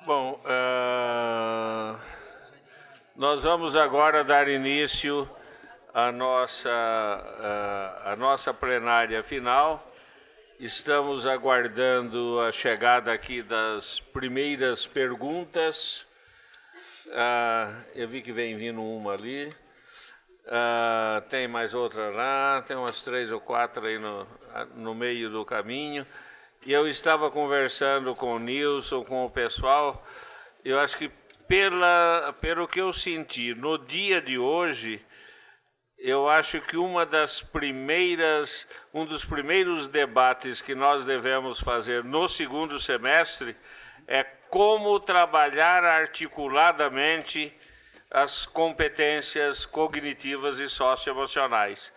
Bom, nós vamos agora dar início à nossa plenária final. Estamos aguardando a chegada aqui das primeiras perguntas. Eu vi que vem vindo uma ali. Tem mais outra lá, tem umas 3 ou 4 aí no meio do caminho. E eu estava conversando com o Nilson, com o pessoal. Eu acho que pelo que eu senti no dia de hoje, eu acho que um dos primeiros debates que nós devemos fazer no segundo semestre é como trabalhar articuladamente as competências cognitivas e socioemocionais.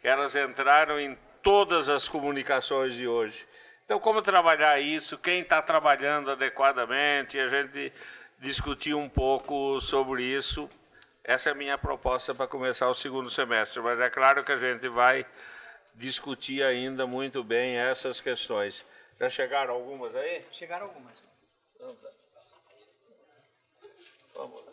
Elas entraram em todas as comunicações de hoje. Então, como trabalhar isso, quem está trabalhando adequadamente, a gente discutir um pouco sobre isso. Essa é a minha proposta para começar o segundo semestre, mas é claro que a gente vai discutir ainda muito bem essas questões. Já chegaram algumas aí? Chegaram algumas. Então, tá. Vamos lá.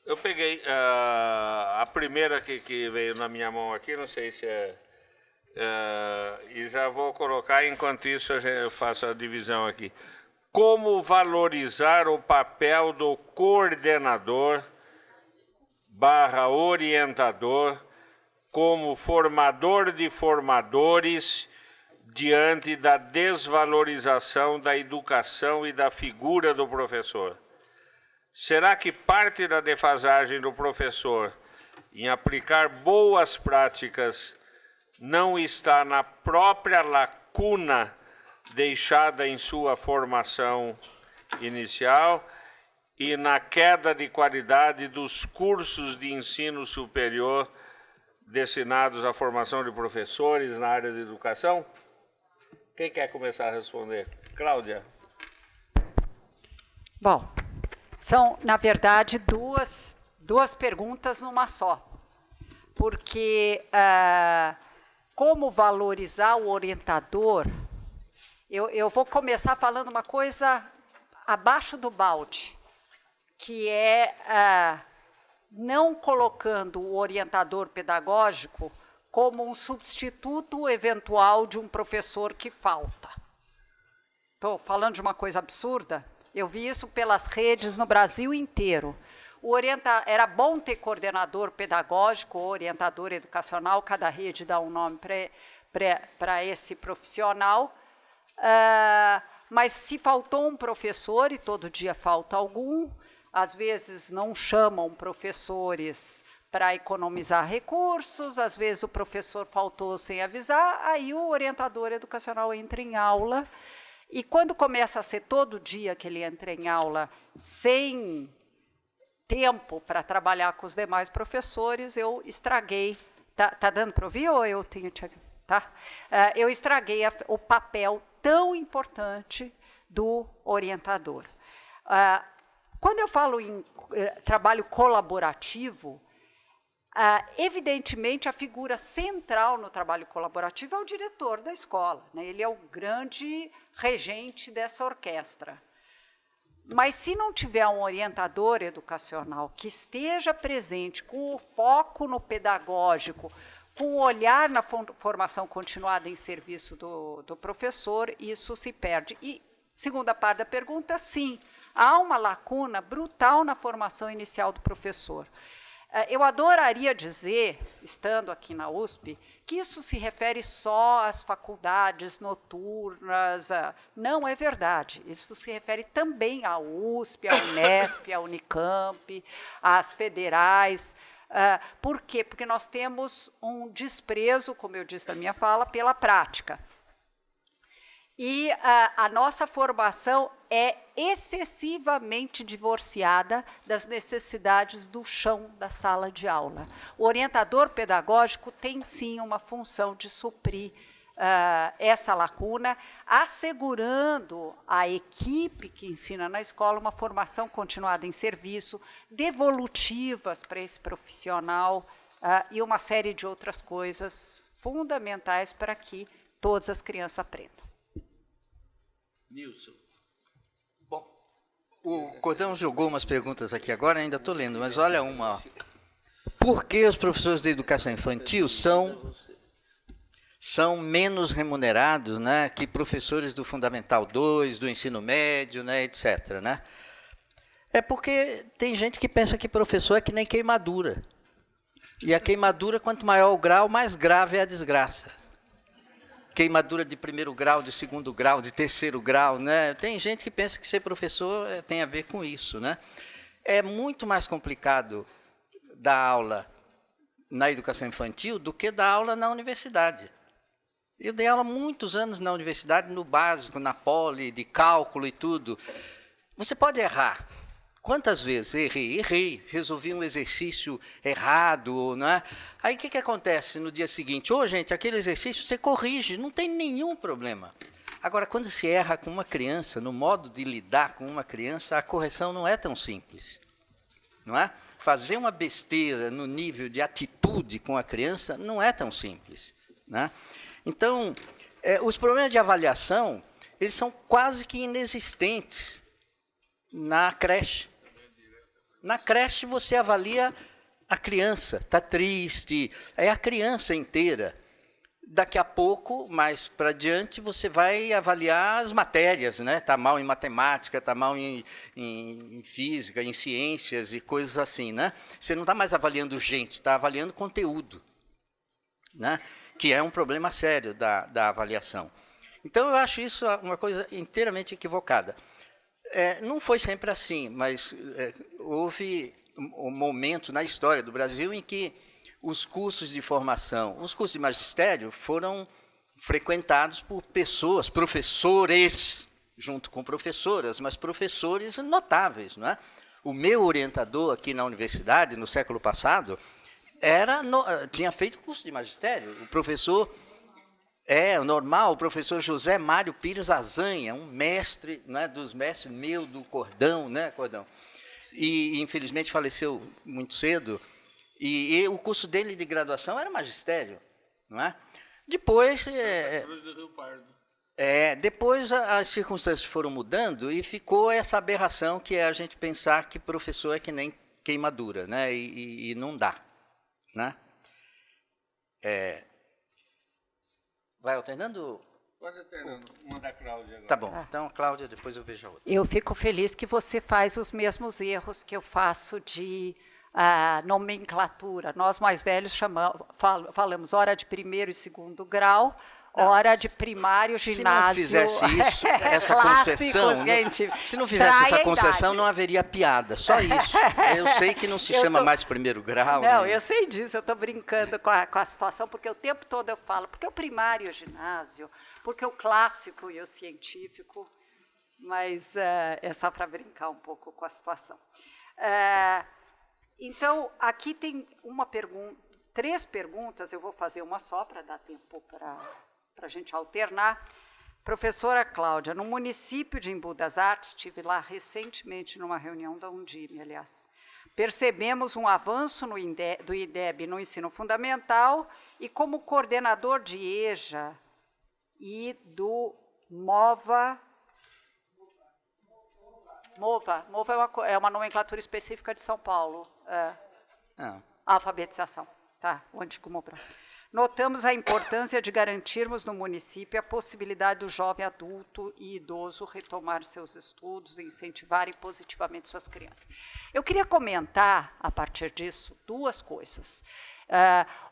Eu peguei a primeira que veio na minha mão aqui, não sei se é... e já vou colocar, enquanto isso eu faço a divisão aqui. Como valorizar o papel do coordenador / orientador como formador de formadores diante da desvalorização da educação e da figura do professor? Será que parte da defasagem do professor em aplicar boas práticas não está na própria lacuna deixada em sua formação inicial e na queda de qualidade dos cursos de ensino superior destinados à formação de professores na área de educação? Quem quer começar a responder? Cláudia. Bom, são, na verdade, duas perguntas numa só. Porque como valorizar o orientador, eu vou começar falando uma coisa abaixo do balde, que é não colocando o orientador pedagógico como um substituto eventual de um professor que falta. Estou falando de uma coisa absurda? Eu vi isso pelas redes no Brasil inteiro. Era bom ter coordenador pedagógico, orientador educacional, cada rede dá um nome para esse profissional, mas se faltou um professor, e todo dia falta algum, às vezes não chamam professores para economizar recursos, às vezes o professor faltou sem avisar, aí o orientador educacional entra em aula, e quando começa a ser todo dia que ele entra em aula sem tempo para trabalhar com os demais professores, eu estraguei. Tá dando para ouvir ou eu tenho... Tá? Eu estraguei o papel tão importante do orientador. Quando eu falo em trabalho colaborativo, evidentemente a figura central no trabalho colaborativo é o diretor da escola, né? Ele é o grande regente dessa orquestra. Mas se não tiver um orientador educacional que esteja presente com o foco no pedagógico, com o olhar na formação continuada em serviço do professor, isso se perde. E, segunda parte da pergunta, sim, há uma lacuna brutal na formação inicial do professor. Eu adoraria dizer, estando aqui na USP, que isso se refere só às faculdades noturnas. Não é verdade. Isso se refere também à USP, à Unesp, à Unicamp, às federais. Por quê? Porque nós temos um desprezo, como eu disse na minha fala, pela prática. E a nossa formação é excessivamente divorciada das necessidades do chão da sala de aula. O orientador pedagógico tem, sim, uma função de suprir essa lacuna, assegurando à equipe que ensina na escola uma formação continuada em serviço, devolutivas para esse profissional e uma série de outras coisas fundamentais para que todas as crianças aprendam. Nilson. Bom, o Cordão jogou umas perguntas aqui agora, ainda estou lendo, mas olha uma. Ó. Por que os professores de educação infantil são menos remunerados, né, que professores do Fundamental 2, do ensino médio, né, etc. Né? É porque tem gente que pensa que professor é que nem queimadura. E a queimadura, quanto maior o grau, mais grave é a desgraça. Queimadura de 1º grau, de 2º grau, de 3º grau. Né? Tem gente que pensa que ser professor tem a ver com isso. Né? É muito mais complicado dar aula na educação infantil do que dar aula na universidade. Eu dei aula muitos anos na universidade, no básico, na poli, de cálculo e tudo. Você pode errar. Quantas vezes errei, resolvi um exercício errado, né? Aí o que acontece no dia seguinte? Gente, aquele exercício você corrige, não tem nenhum problema. Agora, quando se erra com uma criança, no modo de lidar com uma criança, a correção não é tão simples, não é? Fazer uma besteira no nível de atitude com a criança não é tão simples, né? Então, os problemas de avaliação, eles são quase que inexistentes na creche. Na creche, você avalia a criança, está triste, é a criança inteira. Daqui a pouco, mais para adiante, você vai avaliar as matérias, né? Está mal em matemática, está mal em física, em ciências e coisas assim, né? Você não está mais avaliando gente, está avaliando conteúdo, né? Que é um problema sério da avaliação. Então, eu acho isso uma coisa inteiramente equivocada. Não foi sempre assim, mas houve um momento na história do Brasil em que os cursos de formação, os cursos de magistério foram frequentados por pessoas, professores, junto com professoras, mas professores notáveis. Não é? O meu orientador aqui na universidade, no século passado, tinha feito curso de magistério. O professor o professor José Mário Pires Azanha, um mestre, né, dos mestres meu do Cordão, né, Cordão? E infelizmente faleceu muito cedo. E o curso dele de graduação era magistério, não é? Depois, depois as circunstâncias foram mudando e ficou essa aberração que é a gente pensar que professor é que nem queimadura, né? E não dá, né? Vai alternando? Pode alternando. Manda a Cláudia agora. Tá bom. Então, Cláudia, depois eu vejo a outra. Eu fico feliz que você faz os mesmos erros que eu faço de nomenclatura. Nós, mais velhos, falamos hora de 1º e 2º grau, hora de primário, ginásio. Se não fizesse isso, essa concessão, se não fizesse essa concessão, não haveria piada. Só isso. Eu sei que não se chama mais 1º grau. Não, eu sei disso. Eu estou brincando com a situação, porque o tempo todo eu falo, porque o primário e o ginásio, porque o clássico e o científico, mas é só para brincar um pouco com a situação. Então, aqui tem 3 perguntas, eu vou fazer uma só para dar tempo para a gente alternar. Professora Cláudia, no município de Embu das Artes, estive lá recentemente numa reunião da Undime, aliás, percebemos um avanço do IDEB no ensino fundamental e como coordenador de EJA e do MOVA é uma nomenclatura específica de São Paulo. Alfabetização, tá? O antigo MOPRA. Notamos a importância de garantirmos no município a possibilidade do jovem adulto e idoso retomar seus estudos e incentivarem positivamente suas crianças. Eu queria comentar, a partir disso, 2 coisas.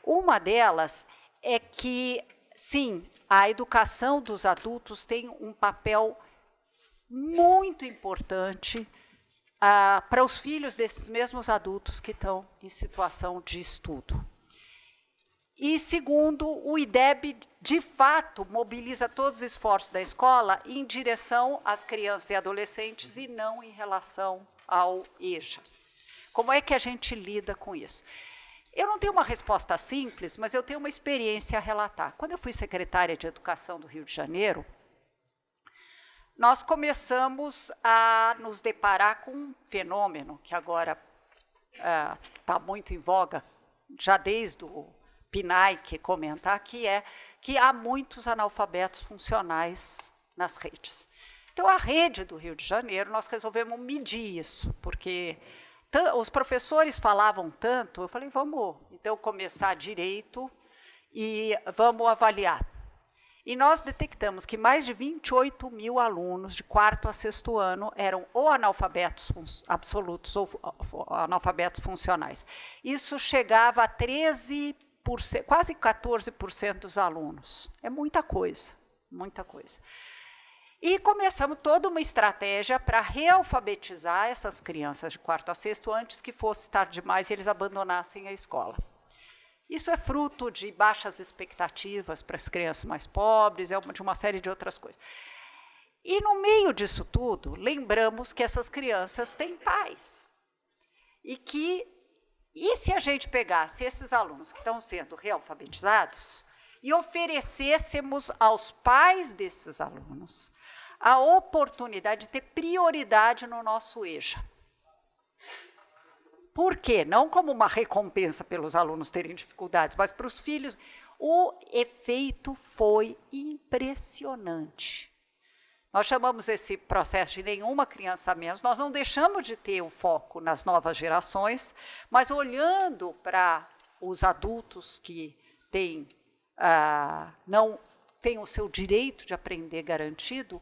Uma delas é que, sim, a educação dos adultos tem um papel muito importante para os filhos desses mesmos adultos que estão em situação de estudo. E, segundo, o IDEB, de fato, mobiliza todos os esforços da escola em direção às crianças e adolescentes e não em relação ao EJA. Como é que a gente lida com isso? Eu não tenho uma resposta simples, mas eu tenho uma experiência a relatar. Quando eu fui secretária de Educação do Rio de Janeiro, nós começamos a nos deparar com um fenômeno que agora está muito em voga, já desde o Pinaik comentar, que é que há muitos analfabetos funcionais nas redes. Então, a rede do Rio de Janeiro, nós resolvemos medir isso, porque os professores falavam tanto, eu falei, vamos então começar direito e vamos avaliar. E nós detectamos que mais de 28 mil alunos de 4º a 6º ano eram ou analfabetos absolutos ou analfabetos funcionais. Isso chegava a 13%, quase 14% dos alunos. É muita coisa, muita coisa. E começamos toda uma estratégia para realfabetizar essas crianças de 4º a 6º antes que fosse tarde demais e eles abandonassem a escola. Isso é fruto de baixas expectativas para as crianças mais pobres, de uma série de outras coisas. E, no meio disso tudo, lembramos que essas crianças têm pais. E se a gente pegasse esses alunos que estão sendo realfabetizados e oferecêssemos aos pais desses alunos a oportunidade de ter prioridade no nosso EJA? Por quê? Não como uma recompensa pelos alunos terem dificuldades, mas para os filhos. O efeito foi impressionante. Nós chamamos esse processo de nenhuma criança a menos. Nós não deixamos de ter o foco nas novas gerações, mas olhando para os adultos que não têm o seu direito de aprender garantido,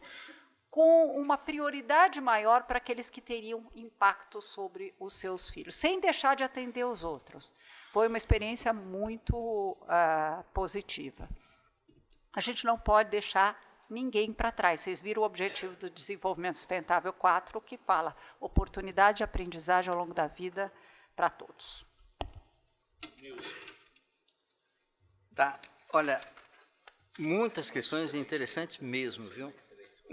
com uma prioridade maior para aqueles que teriam impacto sobre os seus filhos, sem deixar de atender os outros. Foi uma experiência muito positiva. A gente não pode deixar ninguém para trás. Vocês viram o Objetivo do Desenvolvimento Sustentável 4, que fala oportunidade de aprendizagem ao longo da vida para todos. Tá. Olha, muitas questões interessantes mesmo, viu?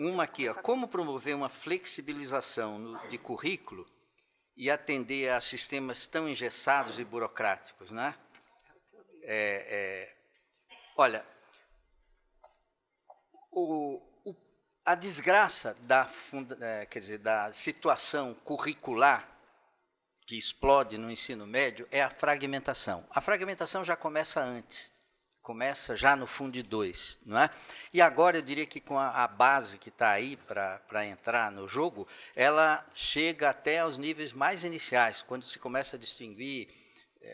Uma aqui, ó, como promover uma flexibilização de currículo e atender a sistemas tão engessados e burocráticos, né? Olha, a desgraça da situação curricular que explode no ensino médio é a fragmentação. A fragmentação já começa antes. Começa já no Fundo 2, não é? E agora eu diria que com a base que está aí para entrar no jogo, ela chega até aos níveis mais iniciais, quando se começa a distinguir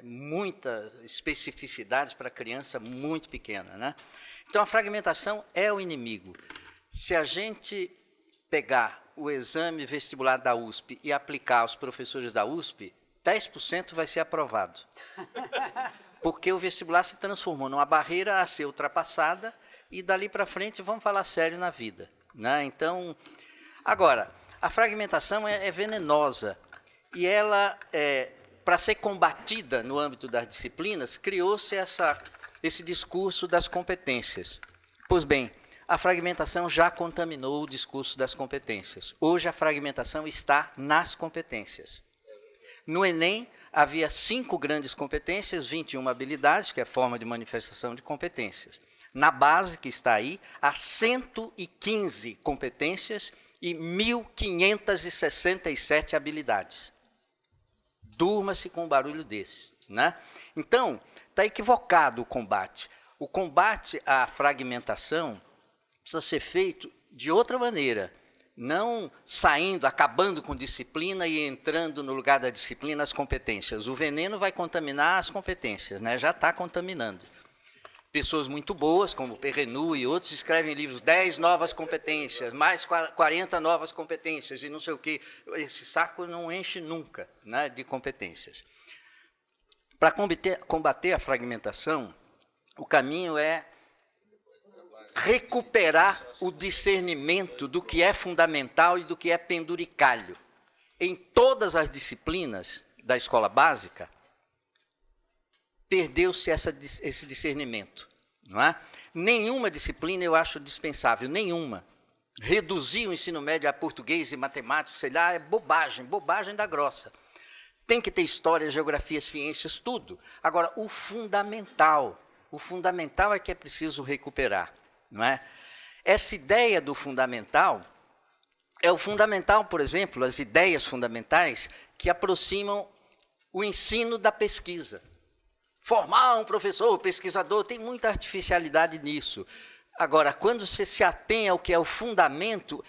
muitas especificidades para criança muito pequena, né? Então a fragmentação é o inimigo. Se a gente pegar o exame vestibular da USP e aplicar aos professores da USP, 10% vai ser aprovado. Porque o vestibular se transformou numa barreira a ser ultrapassada e dali para frente vamos falar sério na vida, né? Então, agora, a fragmentação é venenosa e ela, para ser combatida no âmbito das disciplinas, criou-se esse discurso das competências. Pois bem, a fragmentação já contaminou o discurso das competências. Hoje a fragmentação está nas competências. No Enem, havia 5 grandes competências, 21 habilidades, que é a forma de manifestação de competências. Na base, que está aí, há 115 competências e 1.567 habilidades. Durma-se com um barulho desse, né? Então, está equivocado o combate. O combate à fragmentação precisa ser feito de outra maneira. Não saindo, acabando com disciplina e entrando no lugar da disciplina as competências. O veneno vai contaminar as competências, né? Já está contaminando. Pessoas muito boas, como Perrenu e outros, escrevem livros, 10 novas competências, mais 40 novas competências e não sei o quê. Esse saco não enche nunca, né, de competências. Para combater a fragmentação, o caminho é recuperar o discernimento do que é fundamental e do que é penduricalho. Em todas as disciplinas da escola básica, perdeu-se esse discernimento, não é? Nenhuma disciplina eu acho dispensável, nenhuma. Reduzir o ensino médio a português e matemática, sei lá, é bobagem, bobagem da grossa. Tem que ter história, geografia, ciências, tudo. Agora, o fundamental é que é preciso recuperar. Não é? Essa ideia do fundamental é o fundamental, por exemplo, as ideias fundamentais que aproximam o ensino da pesquisa. formar um professor, pesquisador, tem muita artificialidade nisso. Agora, quando você se atém ao que é o fundamento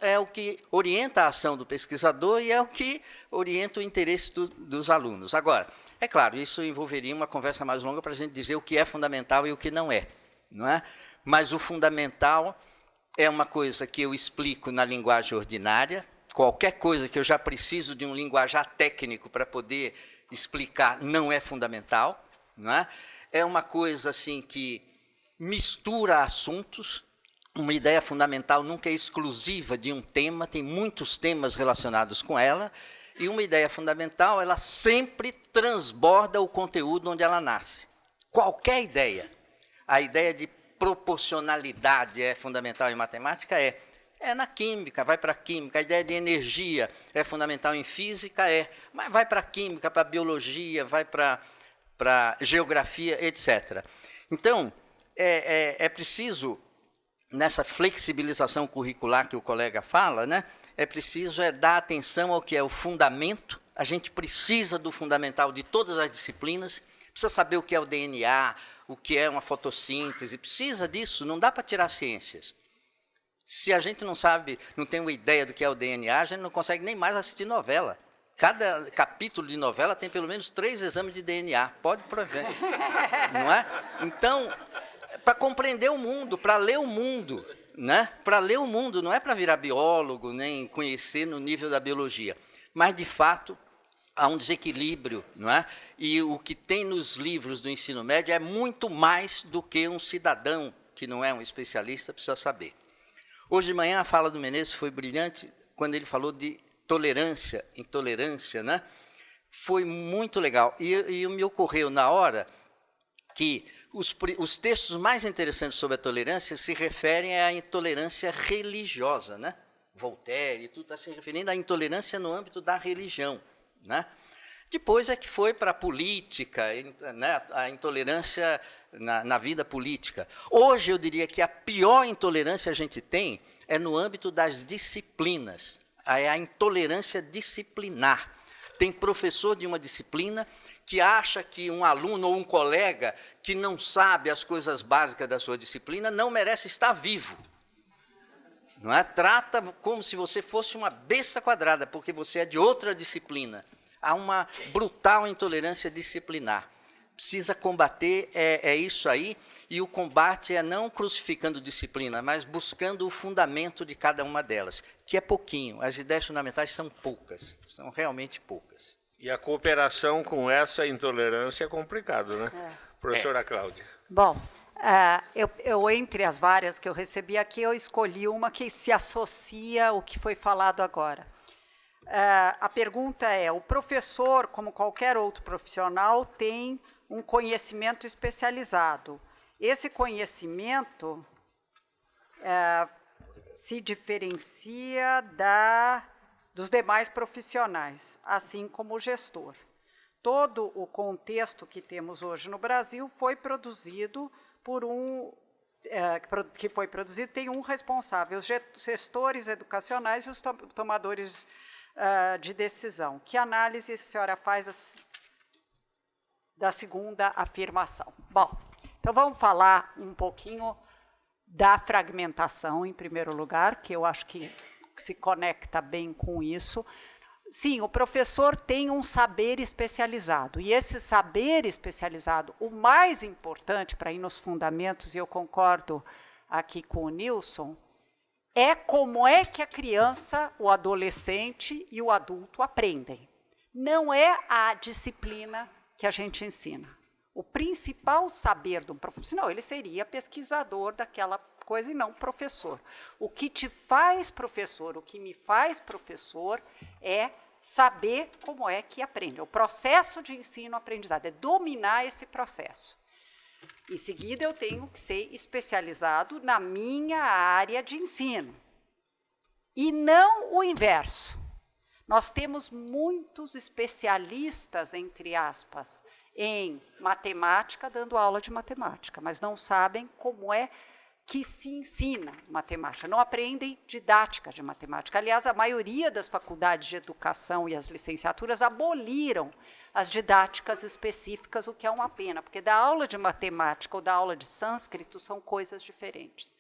é o que orienta a ação do pesquisador e é o que orienta o interesse dos alunos. Agora, é claro, isso envolveria uma conversa mais longa para a gente dizer o que é fundamental e o que não é? Mas o fundamental é uma coisa que eu explico na linguagem ordinária. Qualquer coisa que eu já preciso de um linguajar técnico para poder explicar não é fundamental. É uma coisa assim que mistura assuntos. Uma ideia fundamental nunca é exclusiva de um tema, tem muitos temas relacionados com ela, e uma ideia fundamental, ela sempre transborda o conteúdo onde ela nasce. Qualquer ideia. A ideia de proporcionalidade é fundamental em matemática? É na química, vai para a química. A ideia de energia é fundamental em física? Mas vai para a química, para a biologia, vai para a geografia, etc. Então, é preciso, nessa flexibilização curricular que o colega fala, é preciso dar atenção ao que é o fundamento. A gente precisa do fundamental de todas as disciplinas, precisa saber o que é o DNA, o que é uma fotossíntese, precisa disso, não dá para tirar ciências. Se a gente não sabe, não tem uma ideia do que é o DNA, a gente não consegue nem mais assistir novela. Cada capítulo de novela tem pelo menos 3 exames de DNA, pode provar, não é? Então, para compreender o mundo, para ler o mundo, para ler o mundo, não é para virar biólogo, nem conhecer no nível da biologia, mas, de fato, há um desequilíbrio, E o que tem nos livros do ensino médio é muito mais do que um cidadão, que não é um especialista, precisa saber. Hoje de manhã a fala do Menezes foi brilhante, quando ele falou de tolerância, intolerância, Foi muito legal. E me ocorreu na hora que os textos mais interessantes sobre a tolerância se referem à intolerância religiosa, Voltaire e tudo está se referindo à intolerância no âmbito da religião, Depois é que foi para a política, a intolerância na vida política. Hoje eu diria que a pior intolerância a gente tem é no âmbito das disciplinas, é a intolerância disciplinar. Tem professor de uma disciplina que acha que um aluno ou um colega que não sabe as coisas básicas da sua disciplina não merece estar vivo. Trata como se você fosse uma besta quadrada, porque você é de outra disciplina. Há uma brutal intolerância disciplinar. Precisa combater, é isso aí, e o combate é não crucificando disciplina, mas buscando o fundamento de cada uma delas, que é pouquinho. As ideias fundamentais são poucas, são realmente poucas. E a cooperação com essa intolerância é complicado, Professora Cláudia. Bom, eu entre as várias que eu recebi aqui, eu escolhi uma que se associa ao que foi falado agora. A pergunta é, o professor, como qualquer outro profissional, tem um conhecimento especializado. Esse conhecimento se diferencia dos demais profissionais, assim como o gestor. Todo o contexto que temos hoje no Brasil foi produzido por tem um responsável, os gestores educacionais e os tomadores de decisão. Que análise a senhora faz da segunda afirmação? Bom, então vamos falar um pouquinho da fragmentação, em primeiro lugar, que eu acho que se conecta bem com isso. Sim, o professor tem um saber especializado, e esse saber especializado, o mais importante para ir nos fundamentos, e eu concordo aqui com o Nilson, é como é que a criança, o adolescente e o adulto aprendem. Não é a disciplina que a gente ensina. O principal saber de um professor, senão ele seria pesquisador daquela coisa e não professor. O que te faz professor, o que me faz professor é saber como é que aprende. O processo de ensino-aprendizado é dominar esse processo. Em seguida, eu tenho que ser especializado na minha área de ensino. E não o inverso. Nós temos muitos especialistas, entre aspas, em matemática, dando aula de matemática, mas não sabem como é que se ensina matemática, não aprendem didática de matemática. Aliás, a maioria das faculdades de educação e as licenciaturas aboliram as didáticas específicas, o que é uma pena, porque dar aula de matemática ou dar aula de sânscrito são coisas diferentes.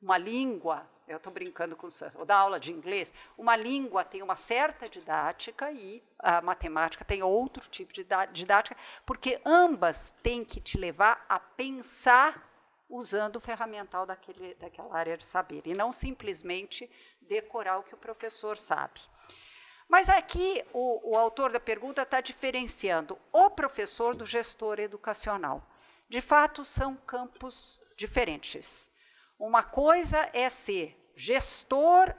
Uma língua, eu estou brincando com o sânscrito, ou dar aula de inglês, uma língua tem uma certa didática e a matemática tem outro tipo de didática, porque ambas têm que te levar a pensar usando o ferramental daquela área de saber, e não simplesmente decorar o que o professor sabe. Mas aqui o autor da pergunta está diferenciando o professor do gestor educacional. De fato, são campos diferentes. Uma coisa é ser gestor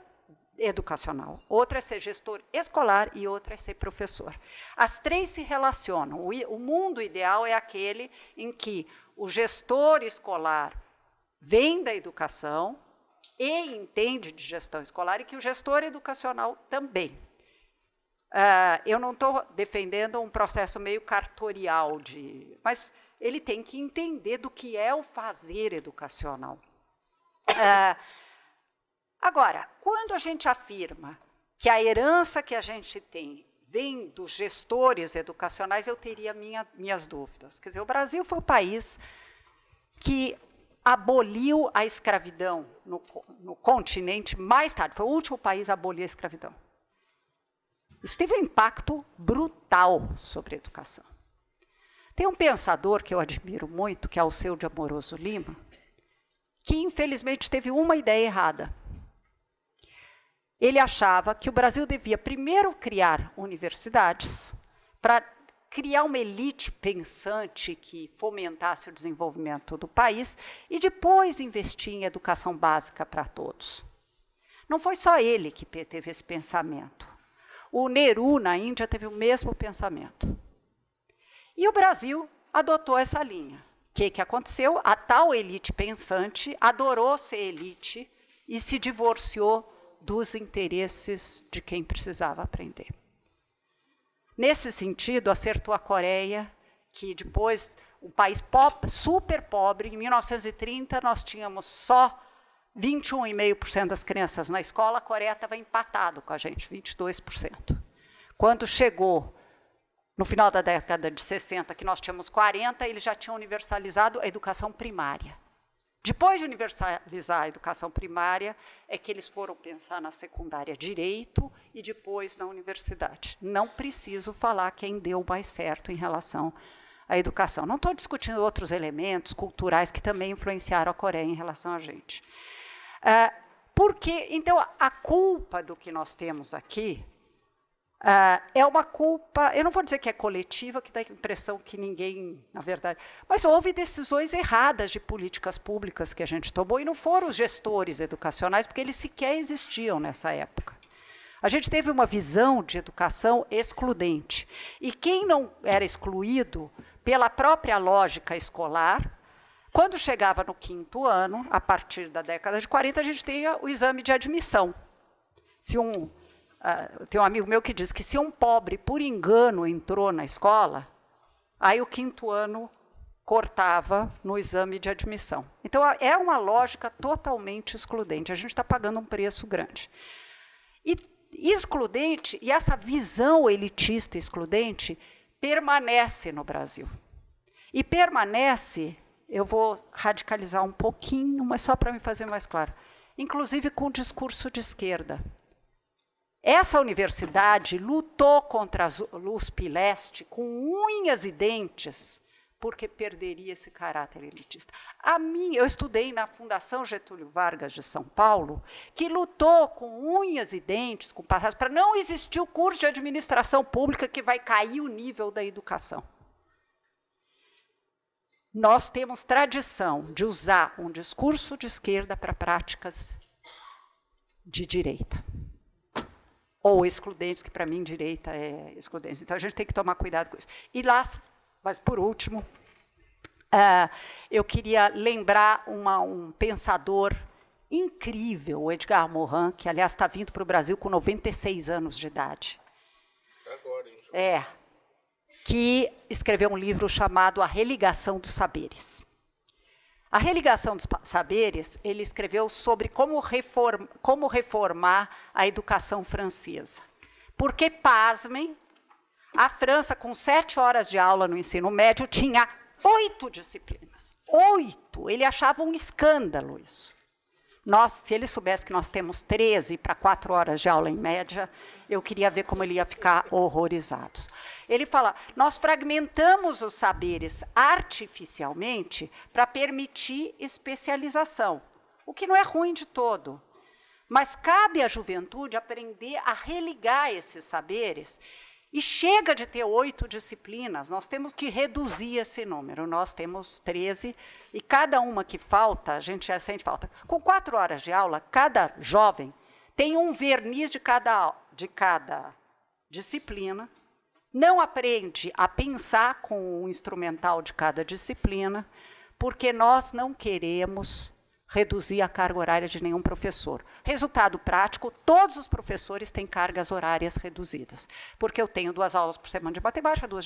educacional, outra é ser gestor escolar e outra é ser professor. As três se relacionam. O mundo ideal é aquele em que o gestor escolar vem da educação e entende de gestão escolar, e que o gestor educacional também. Eu não estou defendendo um processo meio cartorial, mas ele tem que entender do que é o fazer educacional. Agora, quando a gente afirma que a herança que a gente tem vem dos gestores educacionais, eu teria minhas dúvidas. Quer dizer, o Brasil foi o país que aboliu a escravidão no continente mais tarde. Foi o último país a abolir a escravidão. Isso teve um impacto brutal sobre a educação. Tem um pensador que eu admiro muito, que é Alceu de Amoroso Lima, que, infelizmente, teve uma ideia errada. Ele achava que o Brasil devia primeiro criar universidades para criar uma elite pensante que fomentasse o desenvolvimento do país e depois investir em educação básica para todos. Não foi só ele que teve esse pensamento. O Nehru, na Índia, teve o mesmo pensamento. E o Brasil adotou essa linha. O que aconteceu? A tal elite pensante adorou ser elite e se divorciou dos interesses de quem precisava aprender. Nesse sentido, acertou a Coreia, que depois, um país super pobre, em 1930 nós tínhamos só 21,5% das crianças na escola, a Coreia estava empatado com a gente, 22%. Quando chegou no final da década de 60, que nós tínhamos 40%, eles já tinham universalizado a educação primária. Depois de universalizar a educação primária, é que eles foram pensar na secundária direito e depois na universidade. Não preciso falar quem deu mais certo em relação à educação. Não estou discutindo outros elementos culturais que também influenciaram a Coreia em relação a gente. Porque, então, a culpa do que nós temos aqui é uma culpa, eu não vou dizer que é coletiva, que dá a impressão que ninguém, na verdade, mas houve decisões erradas de políticas públicas que a gente tomou, e não foram os gestores educacionais, porque eles sequer existiam nessa época. A gente teve uma visão de educação excludente, e quem não era excluído pela própria lógica escolar, quando chegava no 5º ano, a partir da década de 40, a gente tinha o exame de admissão. Tem um amigo meu que diz que se um pobre, por engano, entrou na escola, aí o 5º ano cortava no exame de admissão. Então, é uma lógica totalmente excludente. A gente está pagando um preço grande. E excludente, e essa visão elitista excludente, permanece no Brasil. E permanece, eu vou radicalizar um pouquinho, mas só para me fazer mais claro, inclusive com o discurso de esquerda. Essa universidade lutou contra a USP Leste com unhas e dentes, porque perderia esse caráter elitista. Eu estudei na Fundação Getúlio Vargas de São Paulo, que lutou com unhas e dentes, com passagens, para não existir o curso de administração pública que vai cair o nível da educação. Nós temos tradição de usar um discurso de esquerda para práticas de direita. Ou excludentes, que para mim direita é excludentes. Então a gente tem que tomar cuidado com isso. E lá, mas por último, eu queria lembrar um pensador incrível, o Edgar Morin, que aliás está vindo para o Brasil com 96 anos de idade. Agora, isso. Que escreveu um livro chamado A Religação dos Saberes. A Religação dos Saberes, ele escreveu sobre como reformar a educação francesa. Porque, pasmem, A França, com 7 horas de aula no ensino médio, tinha 8 disciplinas. 8! Ele achava um escândalo isso. Se ele soubesse que nós temos 13 para 4 horas de aula em média, eu queria ver como ele ia ficar horrorizado. Ele fala, nós fragmentamos os saberes artificialmente para permitir especialização, o que não é ruim de todo. Mas cabe à juventude aprender a religar esses saberes. E chega de ter 8 disciplinas, nós temos que reduzir esse número. Nós temos 13, e cada uma que falta, a gente já sente falta. Com 4 horas de aula, cada jovem tem um verniz de cada disciplina, não aprende a pensar com o instrumental de cada disciplina, porque nós não queremos reduzir a carga horária de nenhum professor. Resultado prático, todos os professores têm cargas horárias reduzidas, porque eu tenho 2 aulas por semana de matemática, 2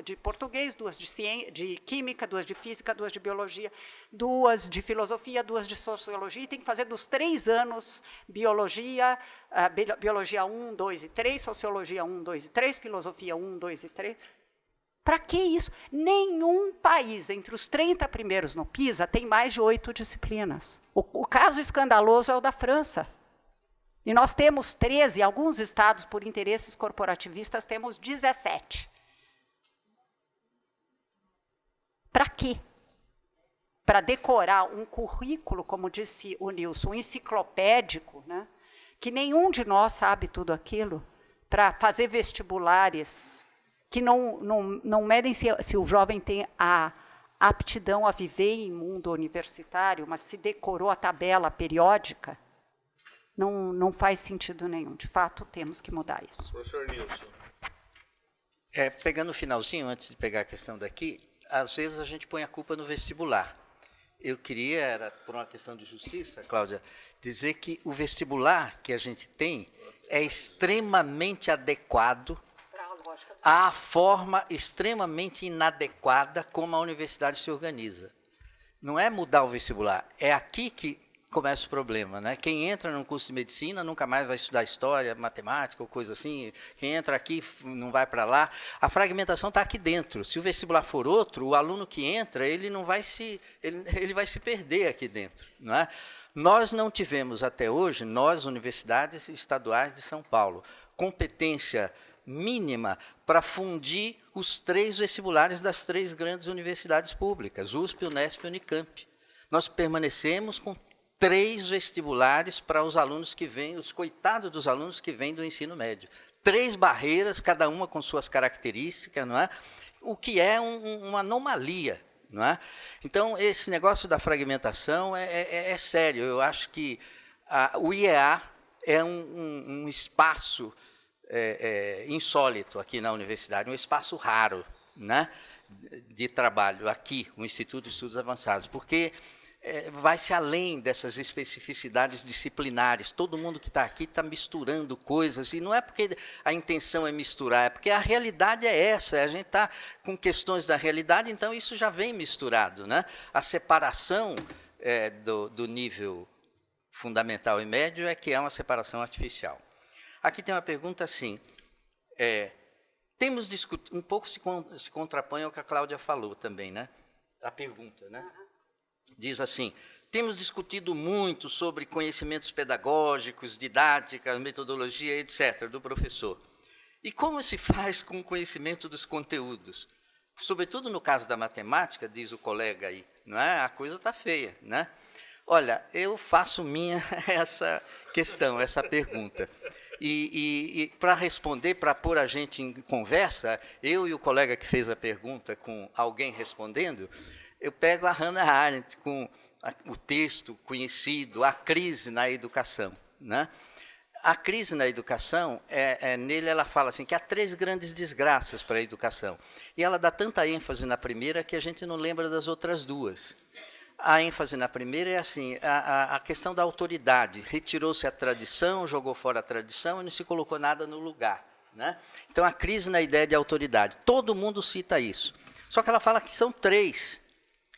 de português, 2 de química, 2 de física, 2 de biologia, 2 de filosofia, 2 de sociologia, e tem que fazer dos 3 anos biologia, biologia 1, 2 e 3, sociologia 1, 2 e 3, filosofia 1, 2 e 3... Para que isso? Nenhum país entre os 30 primeiros no PISA tem mais de 8 disciplinas. O caso escandaloso é o da França. E nós temos 13, alguns estados, por interesses corporativistas, temos 17. Para quê? Para decorar um currículo, como disse o Nilson, enciclopédico, né? Que nenhum de nós sabe tudo aquilo, para fazer vestibulares que não medem se o jovem tem a aptidão a viver em mundo universitário, mas se decorou a tabela periódica, não faz sentido nenhum. De fato, temos que mudar isso. Professor Nilson. Pegando o finalzinho, antes de pegar a questão daqui, às vezes a gente põe a culpa no vestibular. Eu queria, por uma questão de justiça, Cláudia, dizer que o vestibular que a gente tem é extremamente adequado à forma extremamente inadequada como a universidade se organiza. Não é mudar o vestibular, é aqui que começa o problema, né? Quem entra num curso de medicina nunca mais vai estudar história, matemática ou coisa assim. Quem entra aqui não vai para lá. A fragmentação está aqui dentro. Se o vestibular for outro, o aluno que entra, ele vai se perder aqui dentro, não é? Nós não tivemos até hoje, nós, universidades estaduais de São Paulo, competência mínima para fundir os 3 vestibulares das 3 grandes universidades públicas, USP, Unesp e Unicamp. Nós permanecemos com 3 vestibulares para os alunos que vêm, os coitados dos alunos que vêm do ensino médio. 3 barreiras, cada uma com suas características, não é? O que é uma anomalia, não é? Então, esse negócio da fragmentação é sério. Eu acho que o IEA é um espaço insólito aqui na universidade, um espaço raro, né, de trabalho aqui, o Instituto de Estudos Avançados, porque vai-se além dessas especificidades disciplinares. Todo mundo que está aqui está misturando coisas, e não é porque a intenção é misturar, é porque a realidade é essa, a gente está com questões da realidade, então isso já vem misturado, né? A separação do nível fundamental e médio é que é uma separação artificial. Aqui tem uma pergunta assim, temos discutido, um pouco se contrapõe ao que a Cláudia falou também, né? A pergunta, né? Diz assim, temos discutido muito sobre conhecimentos pedagógicos, didática, metodologia, etc., do professor. E como se faz com o conhecimento dos conteúdos? Sobretudo no caso da matemática, diz o colega aí, não é? A coisa está feia, né? Olha, eu faço minha essa questão, essa pergunta. E para responder, para pôr a gente em conversa, eu e o colega que fez a pergunta com alguém respondendo, eu pego a Hannah Arendt com o texto conhecido, A Crise na Educação, né? A crise na educação, nele ela fala assim, que há 3 grandes desgraças para a educação. E ela dá tanta ênfase na primeira que a gente não lembra das outras 2. A ênfase na primeira é assim, a questão da autoridade. Retirou-se a tradição, jogou fora a tradição e não se colocou nada no lugar, né? Então, a crise na ideia de autoridade. Todo mundo cita isso. Só que ela fala que são 3.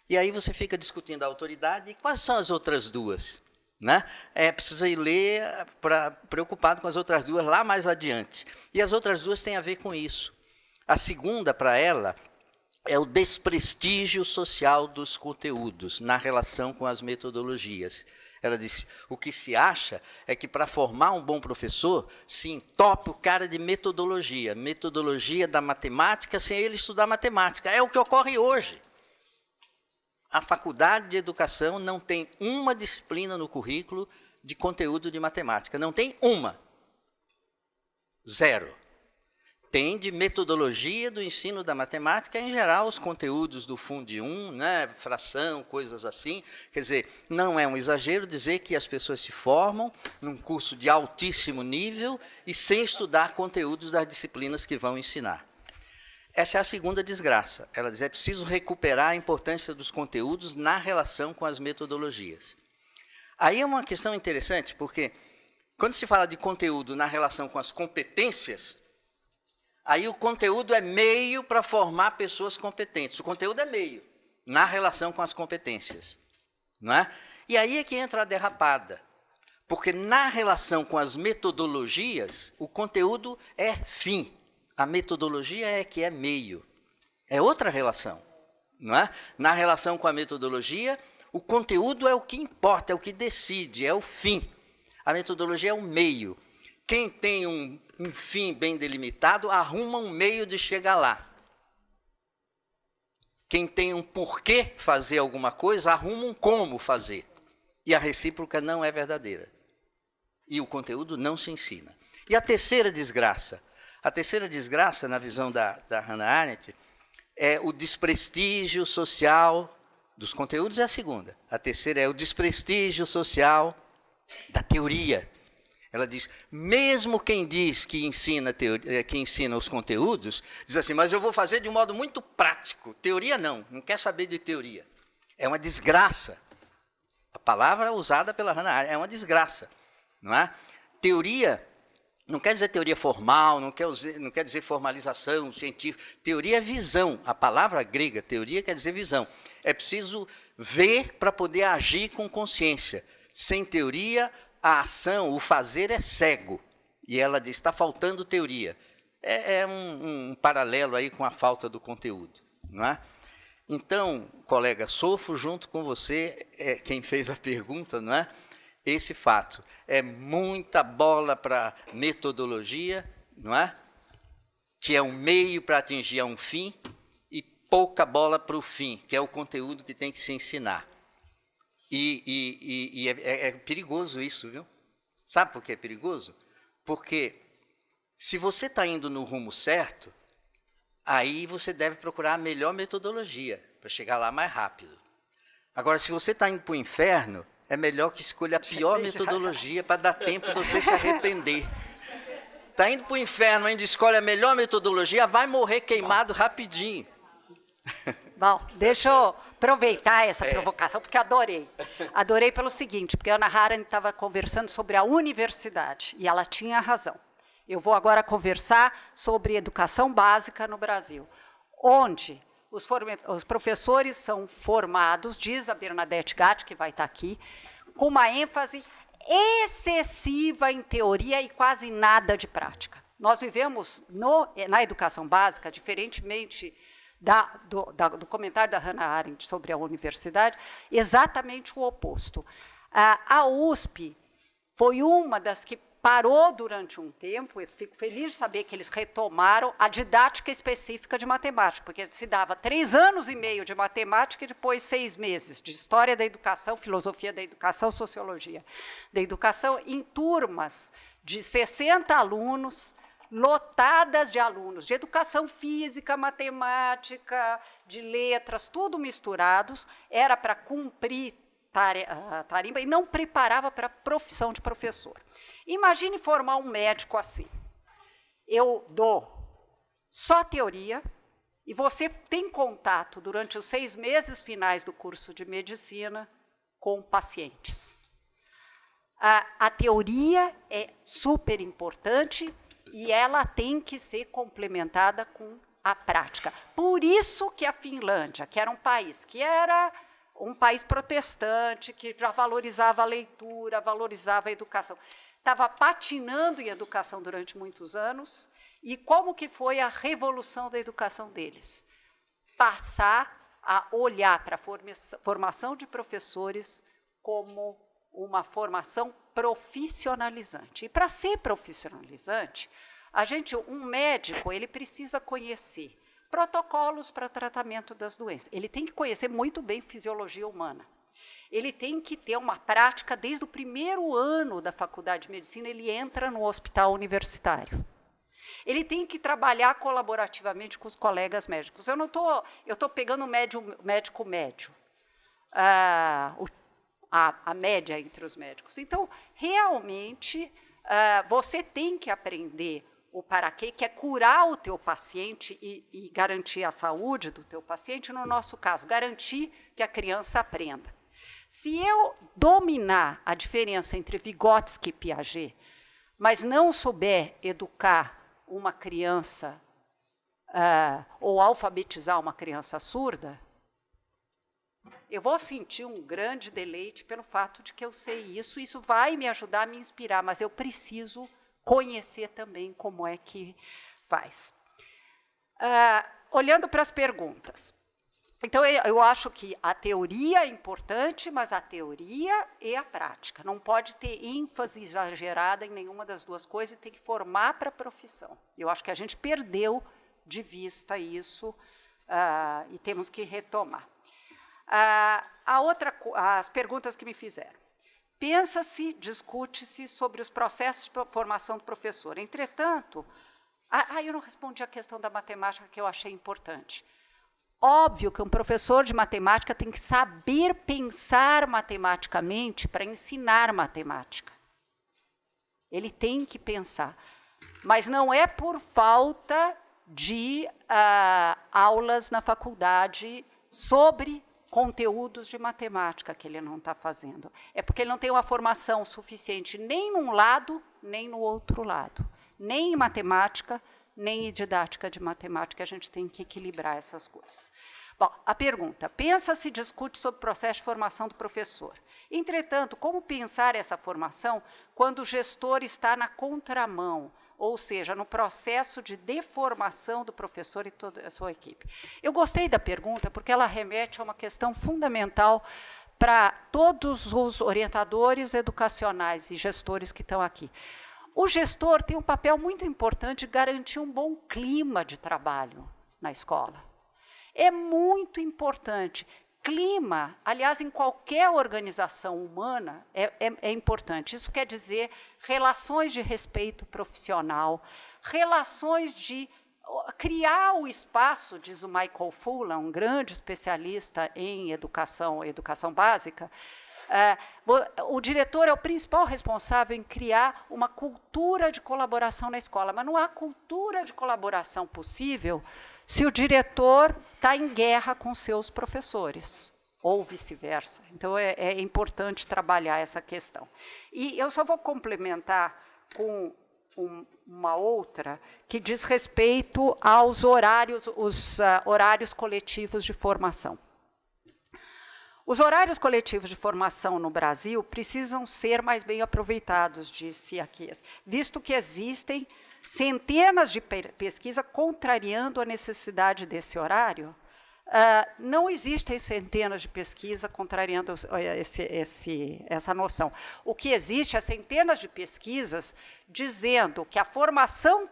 E aí você fica discutindo a autoridade e quais são as outras 2? Né? Precisa ir ler preocupado com as outras 2 lá mais adiante. E as outras 2 têm a ver com isso. A segunda, para ela, é o desprestígio social dos conteúdos na relação com as metodologias. Ela disse, o que se acha é que para formar um bom professor, se entope o cara de metodologia, metodologia da matemática sem ele estudar matemática. É o que ocorre hoje. A faculdade de educação não tem uma disciplina no currículo de conteúdo de matemática. Não tem uma. Zero. Tem de metodologia do ensino da matemática, em geral, os conteúdos do Fundo 1, né, fração, coisas assim. Quer dizer, não é um exagero dizer que as pessoas se formam num curso de altíssimo nível e sem estudar conteúdos das disciplinas que vão ensinar. Essa é a segunda desgraça. Ela diz, é preciso recuperar a importância dos conteúdos na relação com as metodologias. Aí é uma questão interessante, porque quando se fala de conteúdo na relação com as competências, aí o conteúdo é meio para formar pessoas competentes. O conteúdo é meio, na relação com as competências. Não é? E aí é que entra a derrapada. Porque na relação com as metodologias, o conteúdo é fim. A metodologia é que é meio. É outra relação. Não é? Na relação com a metodologia, o conteúdo é o que importa, é o que decide, é o fim. A metodologia é o meio. Quem tem um fim bem delimitado, arruma um meio de chegar lá. Quem tem um porquê fazer alguma coisa, arruma um como fazer. E a recíproca não é verdadeira. E o conteúdo não se ensina. E a terceira desgraça? A terceira desgraça, na visão da Hannah Arendt, é o desprestígio social dos conteúdos, é a segunda. A terceira é o desprestígio social da teoria. Ela diz, mesmo quem diz que ensina os conteúdos, diz assim, mas eu vou fazer de um modo muito prático. Teoria não quer saber de teoria. É uma desgraça. A palavra usada pela Hannah Arendt é uma desgraça. Não é? Teoria não quer dizer teoria formal, não quer dizer formalização científica. Teoria é visão. A palavra grega, teoria, quer dizer visão. É preciso ver para poder agir com consciência. Sem teoria, a ação, o fazer é cego. E ela diz, está faltando teoria. É um paralelo aí com a falta do conteúdo. Não é? Então, colega, sofro junto com você, quem fez a pergunta, não é? Esse fato. É muita bola para metodologia, não é? Que é um meio para atingir um fim, e pouca bola para o fim, que é o conteúdo que tem que se ensinar. E é perigoso isso, viu? Sabe por que é perigoso? Porque se você está indo no rumo certo, aí você deve procurar a melhor metodologia para chegar lá mais rápido. Agora, se você está indo para o inferno, é melhor que escolha a pior metodologia para dar tempo de você se arrepender. Está indo para o inferno, ainda escolhe a melhor metodologia, vai morrer queimado rapidinho. Bom, deixa eu aproveitar essa provocação, porque adorei. Adorei pelo seguinte, porque a Hannah Arendt estava conversando sobre a universidade, e ela tinha razão. Eu vou agora conversar sobre educação básica no Brasil, onde os professores são formados, diz a Bernadette Gatti, que vai estar aqui, com uma ênfase excessiva em teoria e quase nada de prática. Nós vivemos na educação básica, diferentemente do comentário da Hannah Arendt sobre a universidade, exatamente o oposto. A USP foi uma das que parou durante um tempo, eu fico feliz de saber que eles retomaram a didática específica de matemática, porque se dava 3 anos e meio de matemática e depois 6 meses de história da educação, filosofia da educação, sociologia da educação, em turmas de 60 alunos, lotadas de alunos de educação física, matemática, de letras, tudo misturados, era para cumprir tarimba e não preparava para a profissão de professor. Imagine formar um médico assim. Eu dou só teoria e você tem contato durante os 6 meses finais do curso de medicina com pacientes. A teoria é super importante e ela tem que ser complementada com a prática. Por isso que a Finlândia, que era um país protestante, que já valorizava a leitura, valorizava a educação, estava patinando em educação durante muitos anos, E como que foi a revolução da educação deles? Passar a olhar para a formação de professores como uma formação profissionalizante. E para ser profissionalizante, um médico, ele precisa conhecer protocolos para tratamento das doenças. Ele tem que conhecer muito bem fisiologia humana. Ele tem que ter uma prática desde o primeiro ano da faculdade de medicina, ele entra no hospital universitário. Ele tem que trabalhar colaborativamente com os colegas médicos. Eu estou pegando médico médio, a média entre os médicos. Então, realmente, você tem que aprender o para quê, que é curar o teu paciente e garantir a saúde do teu paciente, no nosso caso, garantir que a criança aprenda. Se eu dominar a diferença entre Vygotsky e Piaget, mas não souber educar uma criança ou alfabetizar uma criança surda, eu vou sentir um grande deleite pelo fato de que eu sei isso, isso vai me ajudar a me inspirar, mas eu preciso conhecer também como é que faz. Olhando para as perguntas. Então, eu acho que a teoria é importante, mas a teoria e a prática. Não pode ter ênfase exagerada em nenhuma das duas coisas e tem que formar para a profissão. Eu acho que a gente perdeu de vista isso e temos que retomar. As perguntas que me fizeram. Pensa-se, discute-se sobre os processos de formação do professor. Entretanto, eu não respondi a questão da matemática, que eu achei importante. Óbvio que um professor de matemática tem que saber pensar matematicamente para ensinar matemática. Ele tem que pensar. Mas não é por falta de aulas na faculdade sobre conteúdos de matemática que ele não está fazendo. É porque ele não tem uma formação suficiente nem num lado, nem no outro lado. Nem em matemática, nem em didática de matemática. A gente tem que equilibrar essas coisas. Bom, a pergunta. Pensa-se, discute sobre o processo de formação do professor. Entretanto, como pensar essa formação quando o gestor está na contramão, ou seja, no processo de deformação do professor e toda a sua equipe? Eu gostei da pergunta porque ela remete a uma questão fundamental para todos os orientadores educacionais e gestores que estão aqui. O gestor tem um papel muito importante de garantir um bom clima de trabalho na escola. É muito importante. Clima, aliás, em qualquer organização humana, é importante. Isso quer dizer relações de respeito profissional, relações de criar o espaço, diz o Michael Fullan, um grande especialista em educação básica. O diretor é o principal responsável em criar uma cultura de colaboração na escola, mas não há cultura de colaboração possível se o diretor está em guerra com seus professores, ou vice-versa. Então, é importante trabalhar essa questão. E eu só vou complementar com uma outra que diz respeito aos horários, os horários coletivos de formação. Os horários coletivos de formação no Brasil precisam ser mais bem aproveitados, disse aqui, visto que existem centenas de pesquisas contrariando a necessidade desse horário. Não existem centenas de pesquisas contrariando essa noção. O que existe é centenas de pesquisas dizendo que a formação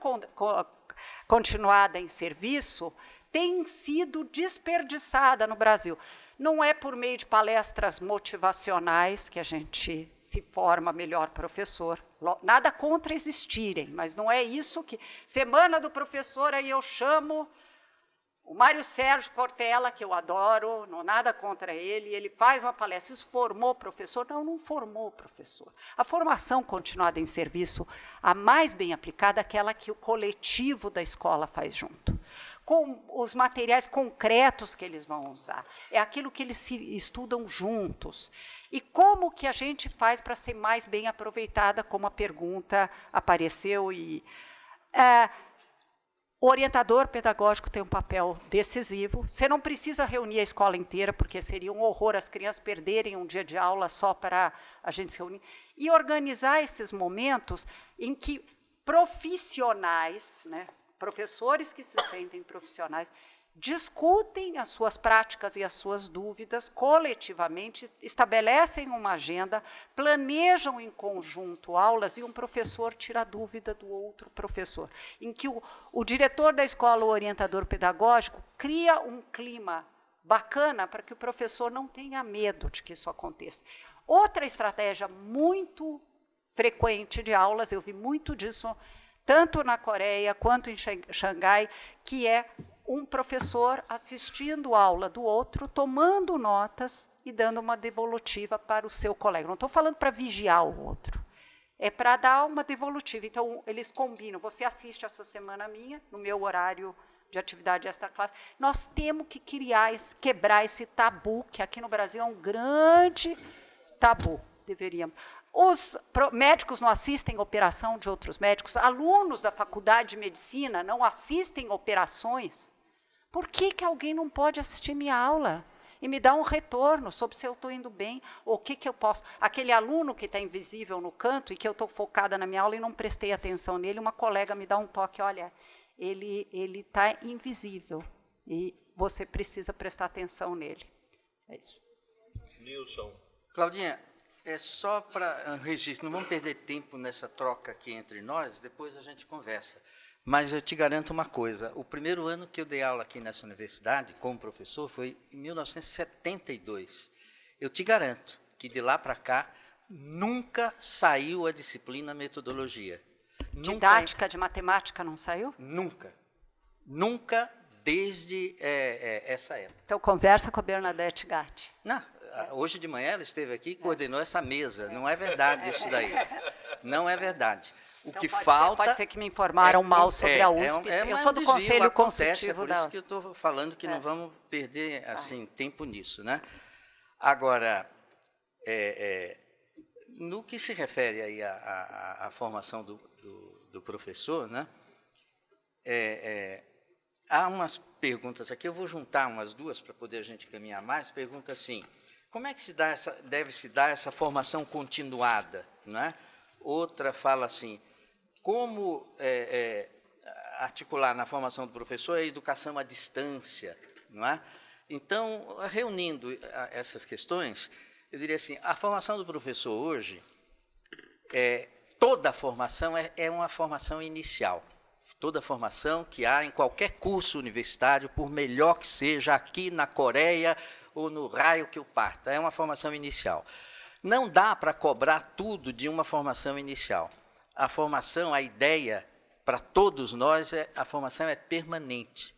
continuada em serviço tem sido desperdiçada no Brasil. Não é por meio de palestras motivacionais que a gente se forma melhor professor. Nada contra existirem, mas não é isso que... Semana do professor, aí eu chamo o Mário Sérgio Cortella, que eu adoro, não nada contra ele, ele faz uma palestra. Isso formou professor? Não, não formou professor. A formação continuada em serviço, a mais bem aplicada, é aquela que o coletivo da escola faz junto, com os materiais concretos que eles vão usar. É aquilo que eles se estudam juntos. E como que a gente faz para ser mais bem aproveitada, como a pergunta apareceu. O orientador pedagógico tem um papel decisivo. Você não precisa reunir a escola inteira, porque seria um horror as crianças perderem um dia de aula só para a gente se reunir. E organizar esses momentos em que profissionais, né, professores que se sentem profissionais, discutem as suas práticas e as suas dúvidas coletivamente, estabelecem uma agenda, planejam em conjunto aulas e um professor tira a dúvida do outro professor, em que o diretor da escola, o orientador pedagógico, cria um clima bacana para que o professor não tenha medo de que isso aconteça. Outra estratégia muito frequente de aulas, eu vi muito disso tanto na Coreia quanto em Xangai, que é um professor assistindo a aula do outro, tomando notas e dando uma devolutiva para o seu colega. Não estou falando para vigiar o outro, é para dar uma devolutiva. Então, eles combinam, você assiste essa semana minha, no meu horário de atividade extra-classe. Nós temos que quebrar esse tabu, que aqui no Brasil é um grande tabu, deveríamos. Os médicos não assistem operação de outros médicos, alunos da faculdade de medicina não assistem operações. Por que alguém não pode assistir minha aula e me dar um retorno sobre se eu estou indo bem, ou o que eu posso... Aquele aluno que está invisível no canto e que eu estou focada na minha aula e não prestei atenção nele, uma colega me dá um toque, olha, ele está invisível e você precisa prestar atenção nele. É isso. Nilson. Claudinha, é só para registro, não vamos perder tempo nessa troca aqui entre nós, depois a gente conversa. Mas eu te garanto uma coisa, o primeiro ano que eu dei aula aqui nessa universidade, como professor, foi em 1972. Eu te garanto que de lá para cá, nunca saiu a disciplina metodologia. Didática de matemática não saiu? Nunca. Nunca desde essa época. Então, conversa com a Bernadette Gatti. Não, hoje de manhã ela esteve aqui e coordenou essa mesa. Não é verdade isso daí. Não é verdade. O então, que falta... Pode ser que me informaram mal sobre a USP. Eu sou do Conselho Consultivo da USP. É por isso que eu estou falando que não vamos perder assim, tempo nisso. Né? Agora, no que se refere aí à formação do professor, né? Há umas perguntas aqui, eu vou juntar umas duas para poder a gente caminhar mais. Pergunta assim, como é que deve se dar essa formação continuada? Né? Outra fala assim, como articular na formação do professor a educação à distância? Não é? Então, reunindo essas questões, eu diria assim, a formação do professor hoje, toda a formação é uma formação inicial. Toda a formação que há em qualquer curso universitário, por melhor que seja, aqui na Coreia ou no raio que eu parta, é uma formação inicial. Não dá para cobrar tudo de uma formação inicial. A formação, a ideia, para todos nós, a formação é permanente.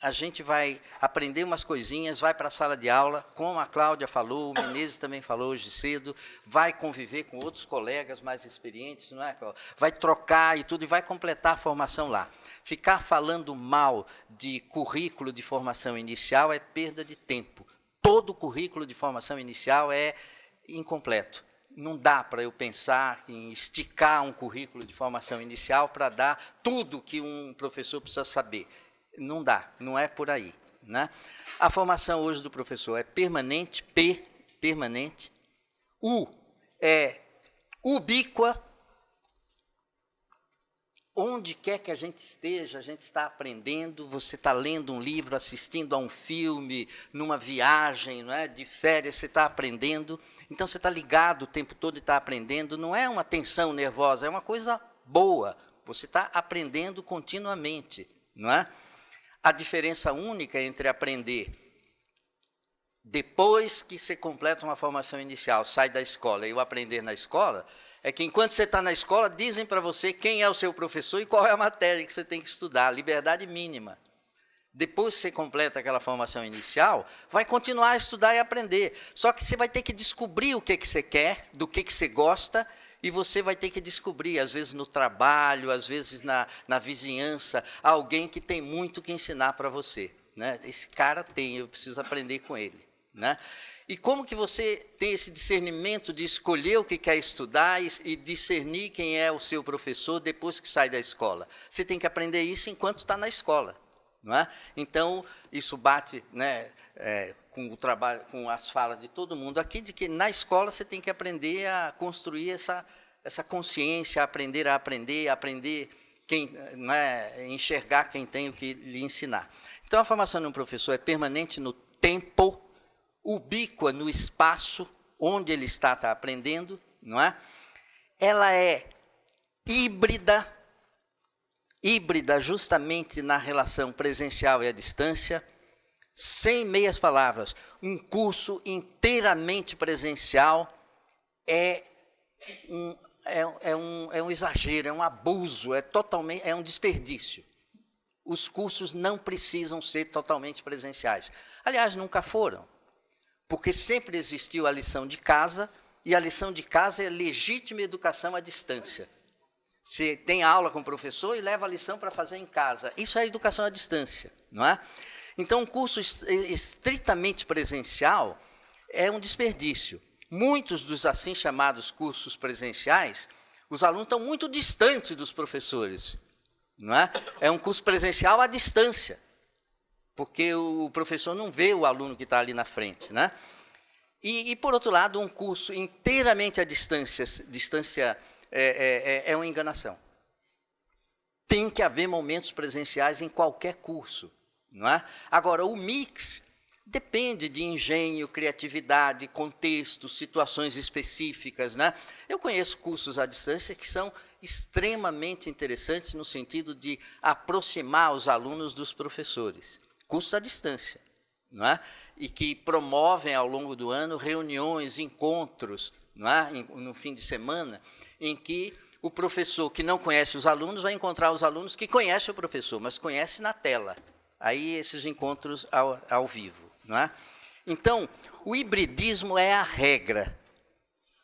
A gente vai aprender umas coisinhas, vai para a sala de aula, como a Cláudia falou, o Menezes também falou hoje cedo, vai conviver com outros colegas mais experientes, não é? Vai trocar e tudo, e vai completar a formação lá. Ficar falando mal de currículo de formação inicial é perda de tempo. Todo currículo de formação inicial é incompleto. Não dá para eu pensar em esticar um currículo de formação inicial para dar tudo que um professor precisa saber. Não dá, não é por aí. Né? A formação hoje do professor é permanente, permanente. U é ubíqua. Onde quer que a gente esteja, a gente está aprendendo, você está lendo um livro, assistindo a um filme, numa viagem, não é? De férias, você está aprendendo. Então, você está ligado o tempo todo e está aprendendo. Não é uma tensão nervosa, é uma coisa boa. Você está aprendendo continuamente. Não é? A diferença única entre aprender depois que você completa uma formação inicial, sai da escola, e o aprender na escola, é que enquanto você está na escola, dizem para você quem é o seu professor e qual é a matéria que você tem que estudar, liberdade mínima. Depois que você completa aquela formação inicial, vai continuar a estudar e aprender. Só que você vai ter que descobrir o que você quer, do que você gosta, e você vai ter que descobrir, às vezes no trabalho, às vezes na vizinhança, alguém que tem muito que ensinar para você. Né? Esse cara tem, eu preciso aprender com ele. Né? E como que você tem esse discernimento de escolher o que quer estudar e discernir quem é o seu professor depois que sai da escola? Você tem que aprender isso enquanto está na escola. Não é? Então, isso bate, né, com o trabalho, com as falas de todo mundo aqui, de que na escola você tem que aprender a construir essa consciência, aprender enxergar quem tem o que lhe ensinar. Então, a formação de um professor é permanente no tempo, ubíqua no espaço onde ele está aprendendo, não é? Ela é híbrida justamente na relação presencial e à distância, sem meias palavras. Um curso inteiramente presencial é um exagero, é um abuso, é um desperdício. Os cursos não precisam ser totalmente presenciais. Aliás, nunca foram, porque sempre existiu a lição de casa, e a lição de casa é legítima educação à distância. Você tem aula com o professor e leva a lição para fazer em casa. Isso é educação à distância, não é? Então, um curso estritamente presencial é um desperdício. Muitos dos assim chamados cursos presenciais, os alunos estão muito distantes dos professores, não é? É um curso presencial à distância, porque o professor não vê o aluno que está ali na frente, né? E, por outro lado, um curso inteiramente à distância é uma enganação. Tem que haver momentos presenciais em qualquer curso, não é? Agora, o mix depende de engenho, criatividade, contexto, situações específicas, né? Eu conheço cursos à distância que são extremamente interessantes no sentido de aproximar os alunos dos professores. Cursos à distância, não é? E que promovem ao longo do ano reuniões, encontros, não é? No fim de semana, em que o professor que não conhece os alunos vai encontrar os alunos que conhecem o professor, mas conhece na tela. Aí esses encontros ao vivo, não é? Então, o hibridismo é a regra.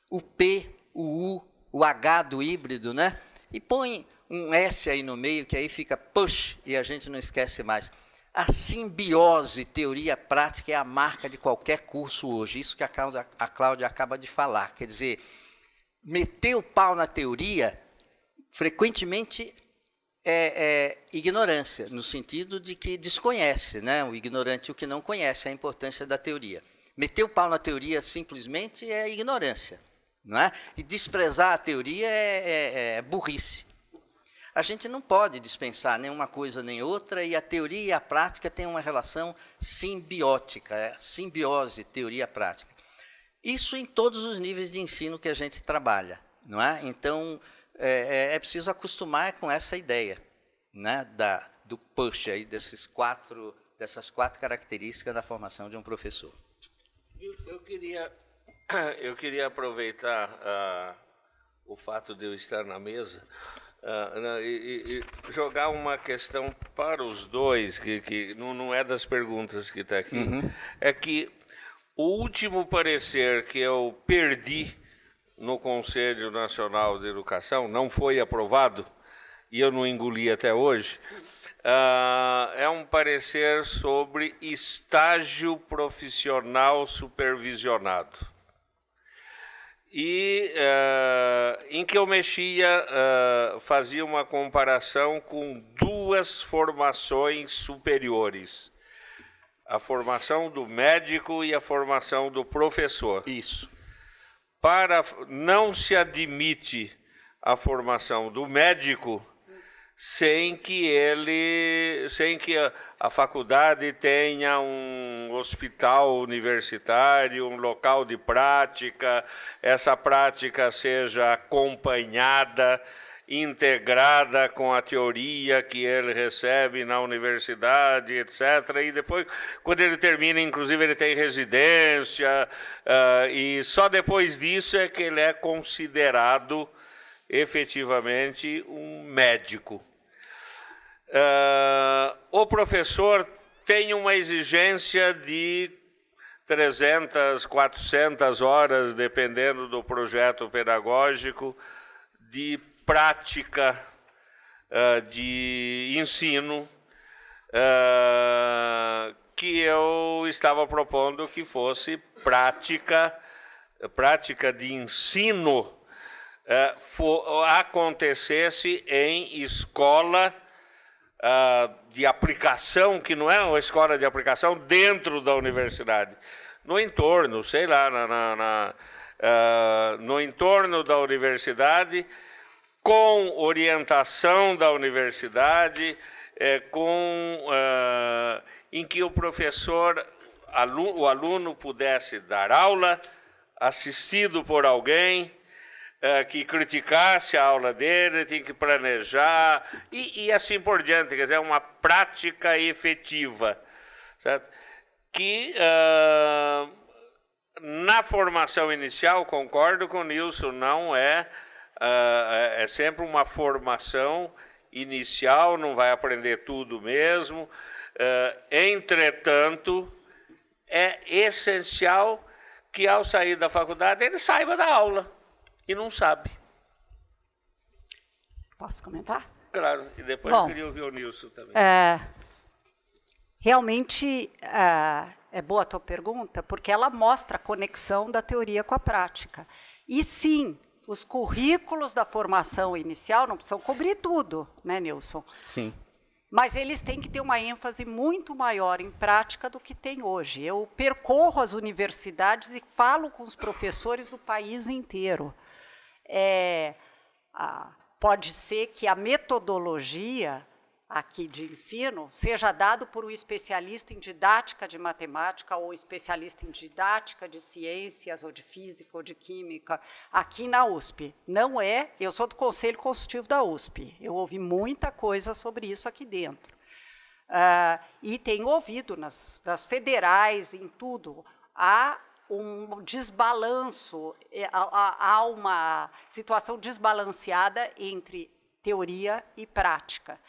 O P, o U, o H do híbrido, né? E põe um S aí no meio, que aí fica push, e a gente não esquece mais. A simbiose teoria-prática é a marca de qualquer curso hoje. Isso que a Cláudia acaba de falar. Quer dizer, meter o pau na teoria, frequentemente, é ignorância, no sentido de que desconhece, né? O ignorante, o que não conhece a importância da teoria. Meter o pau na teoria simplesmente é ignorância, não é? E desprezar a teoria é burrice. A gente não pode dispensar nenhuma coisa nem outra, e a teoria e a prática têm uma relação simbiótica, simbiose, teoria-prática. Isso em todos os níveis de ensino que a gente trabalha, não é? Então, é preciso acostumar com essa ideia, né, do push, aí, dessas quatro características da formação de um professor. Eu queria aproveitar o fato de eu estar na mesa e jogar uma questão para os dois, que não é das perguntas que está aqui. É que o último parecer que eu perdi no Conselho Nacional de Educação, não foi aprovado, e eu não engoli até hoje, é um parecer sobre estágio profissional supervisionado. E em que eu fazia uma comparação com duas formações superiores. A formação do médico e a formação do professor. Isso. Não se admite a formação do médico sem que a faculdade tenha um hospital universitário, um local de prática, essa prática seja acompanhada, integrada com a teoria que ele recebe na universidade, etc. E depois, quando ele termina, inclusive, ele tem residência, e só depois disso é que ele é considerado efetivamente um médico. O professor tem uma exigência de 300, 400 horas, dependendo do projeto pedagógico, de prática de ensino, que eu estava propondo que fosse prática de ensino acontecesse em escola de aplicação, que não é uma escola de aplicação dentro da universidade, no entorno, sei lá, no entorno da universidade, com orientação da universidade, em que o professor, o aluno pudesse dar aula, assistido por alguém, que criticasse a aula dele, tem que planejar, e assim por diante, quer dizer, uma prática efetiva, certo? Que na formação inicial, concordo com o Nilson, não é sempre uma formação inicial, não vai aprender tudo mesmo, entretanto, é essencial que ao sair da faculdade ele saiba da aula, e não sabe. Posso comentar? Claro, e depois eu queria ouvir o Nilson também. Realmente, é boa a tua pergunta, porque ela mostra a conexão da teoria com a prática. E sim, os currículos da formação inicial não precisam cobrir tudo, né, Nilson? Sim. Mas eles têm que ter uma ênfase muito maior em prática do que tem hoje. Eu percorro as universidades e falo com os professores do país inteiro. Pode ser que a metodologia aqui de ensino seja dado por um especialista em didática de matemática ou especialista em didática de ciências ou de física ou de química aqui na USP. Não é, eu sou do Conselho Consultivo da USP, eu ouvi muita coisa sobre isso aqui dentro. E tenho ouvido nas federais, em tudo, há um desbalanço, há uma situação desbalanceada entre teoria e prática.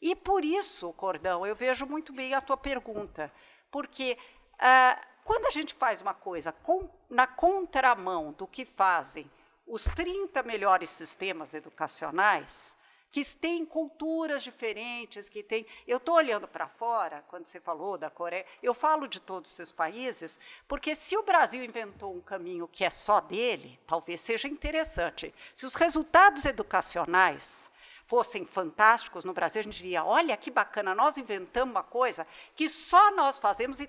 E por isso, Cordão, eu vejo muito bem a tua pergunta, porque quando a gente faz uma coisa na contramão do que fazem os 30 melhores sistemas educacionais, que têm culturas diferentes, que têm... Eu estou olhando para fora, quando você falou da Coreia, eu falo de todos esses países, porque se o Brasil inventou um caminho que é só dele, talvez seja interessante. Se os resultados educacionais fossem fantásticos no Brasil, a gente diria, olha que bacana, nós inventamos uma coisa que só nós fazemos e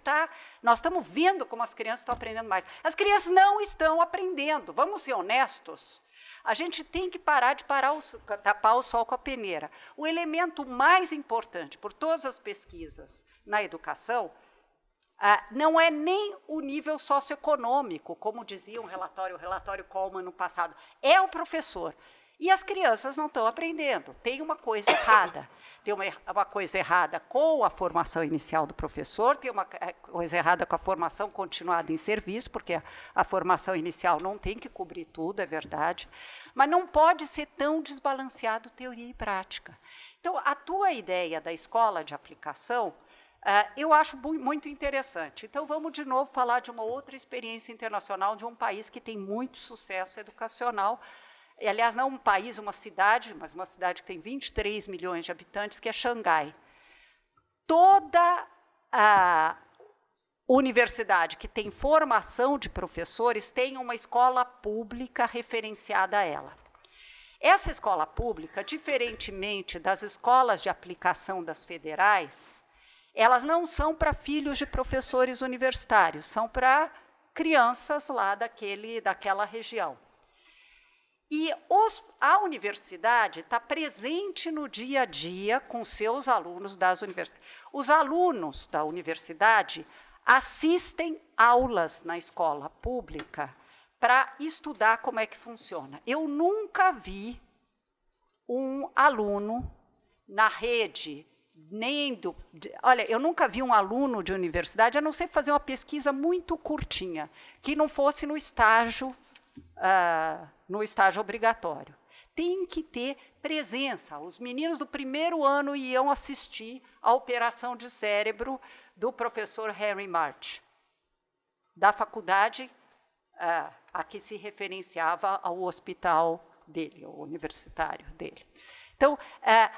nós estamos vendo como as crianças estão aprendendo mais. As crianças não estão aprendendo, vamos ser honestos. A gente tem que parar de tapar o sol com a peneira. O elemento mais importante por todas as pesquisas na educação não é nem o nível socioeconômico, como dizia o relatório Coleman no passado, é o professor. E as crianças não estão aprendendo. Tem uma coisa errada. Tem uma coisa errada com a formação inicial do professor, tem uma coisa errada com a formação continuada em serviço, porque a formação inicial não tem que cobrir tudo, é verdade, mas não pode ser tão desbalanceado teoria e prática. Então, a tua ideia da escola de aplicação, eu acho muito interessante. Então, vamos de novo falar de uma outra experiência internacional de um país que tem muito sucesso educacional. Aliás, não um país, uma cidade, mas uma cidade que tem 23 milhões de habitantes, que é Xangai. Toda a universidade que tem formação de professores tem uma escola pública referenciada a ela. Essa escola pública, diferentemente das escolas de aplicação das federais, elas não são para filhos de professores universitários, são para crianças lá daquela região. E a universidade está presente no dia a dia com seus alunos das universidades. Os alunos da universidade assistem aulas na escola pública para estudar como é que funciona. Eu nunca vi um aluno na rede, olha, eu nunca vi um aluno de universidade, a não ser fazer uma pesquisa muito curtinha, que não fosse no estágio obrigatório. Tem que ter presença. Os meninos do primeiro ano iam assistir à operação de cérebro do professor Henry March, da faculdade a que se referenciava ao hospital dele, ao universitário dele. Então,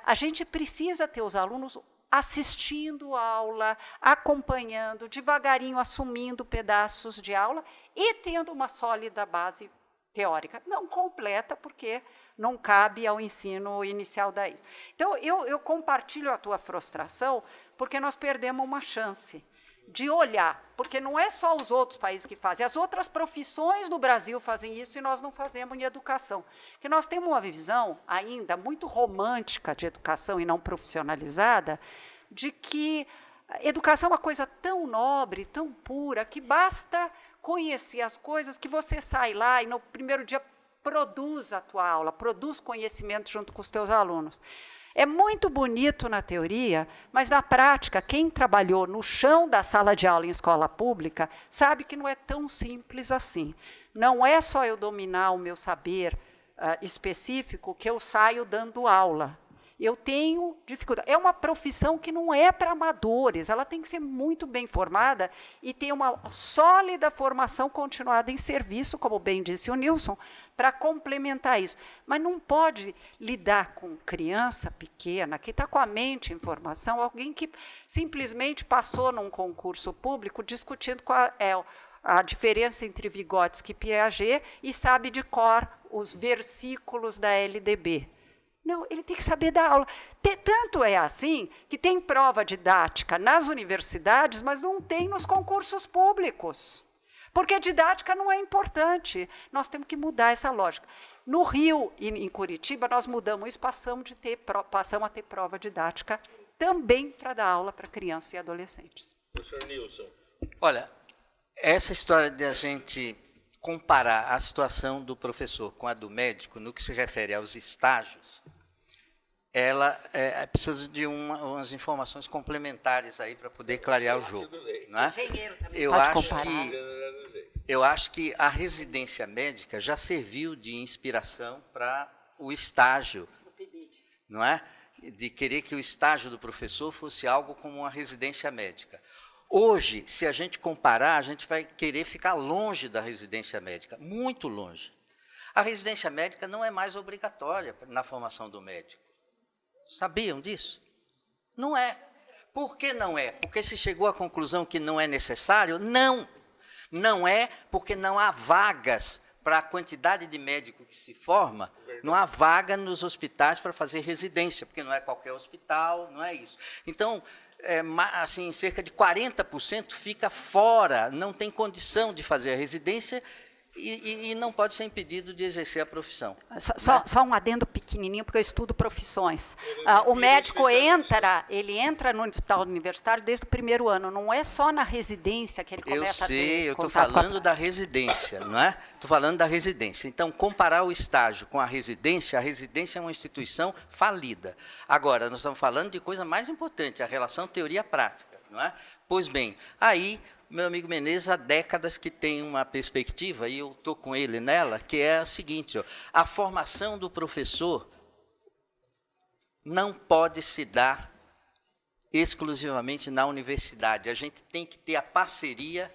a gente precisa ter os alunos assistindo a aula, acompanhando, devagarinho assumindo pedaços de aula e tendo uma sólida base teórica. Não completa, porque não cabe ao ensino inicial da ISO. Então, eu compartilho a tua frustração, porque nós perdemos uma chance. de olhar, porque não é só os outros países que fazem, as outras profissões do Brasil fazem isso e nós não fazemos em educação. Porque nós temos uma visão ainda muito romântica de educação e não profissionalizada, de que a educação é uma coisa tão nobre, tão pura, que basta conhecer as coisas que você sai lá e no primeiro dia produz a tua aula, produz conhecimento junto com os teus alunos. É muito bonito na teoria, mas na prática, quem trabalhou no chão da sala de aula em escola pública sabe que não é tão simples assim. Não é só eu dominar o meu saber específico que eu saio dando aula. Eu tenho dificuldade. É uma profissão que não é para amadores, ela tem que ser muito bem formada e ter uma sólida formação continuada em serviço, como bem disse o Nilson, para complementar isso. Mas não pode lidar com criança pequena, que está com a mente em formação, alguém que simplesmente passou num concurso público discutindo qual é a diferença entre Vygotsky e Piaget e sabe de cor os versículos da LDB. Não, ele tem que saber dar aula. Tanto é assim que tem prova didática nas universidades, mas não tem nos concursos públicos. Porque a didática não é importante. Nós temos que mudar essa lógica. No Rio e em Curitiba, nós mudamos isso, passamos a ter prova didática também para dar aula para crianças e adolescentes. Professor Nilson. Olha, essa história de a gente comparar a situação do professor com a do médico, no que se refere aos estágios, ela precisa de umas informações complementares aí para poder clarear o jogo. Não é? Eu acho que a residência médica já serviu de inspiração para o estágio, não é? De querer que o estágio do professor fosse algo como uma residência médica. Hoje, se a gente comparar, a gente vai querer ficar longe da residência médica, muito longe. A residência médica não é mais obrigatória na formação do médico. Sabiam disso? Não é. Por que não é? Porque se chegou à conclusão que não é necessário? Não. Não é porque não há vagas para a quantidade de médico que se forma, não há vaga nos hospitais para fazer residência, porque não é qualquer hospital, não é isso. Então, assim, cerca de 40% fica fora, não tem condição de fazer a residência e não pode ser impedido de exercer a profissão. Só um adendo pequenininho, porque eu estudo profissões. O médico entra no hospital universitário desde o primeiro ano, não é só na residência que ele começa a ter contato. Eu sei, eu estou falando da residência, não é? Estou falando da residência. Então, comparar o estágio com a residência é uma instituição falida. Agora, nós estamos falando de coisa mais importante, a relação teoria-prática, não é? Pois bem, aí meu amigo Menezes há décadas que tem uma perspectiva, e eu estou com ele nela, que é a seguinte, ó, a formação do professor não pode se dar exclusivamente na universidade. A gente tem que ter a parceria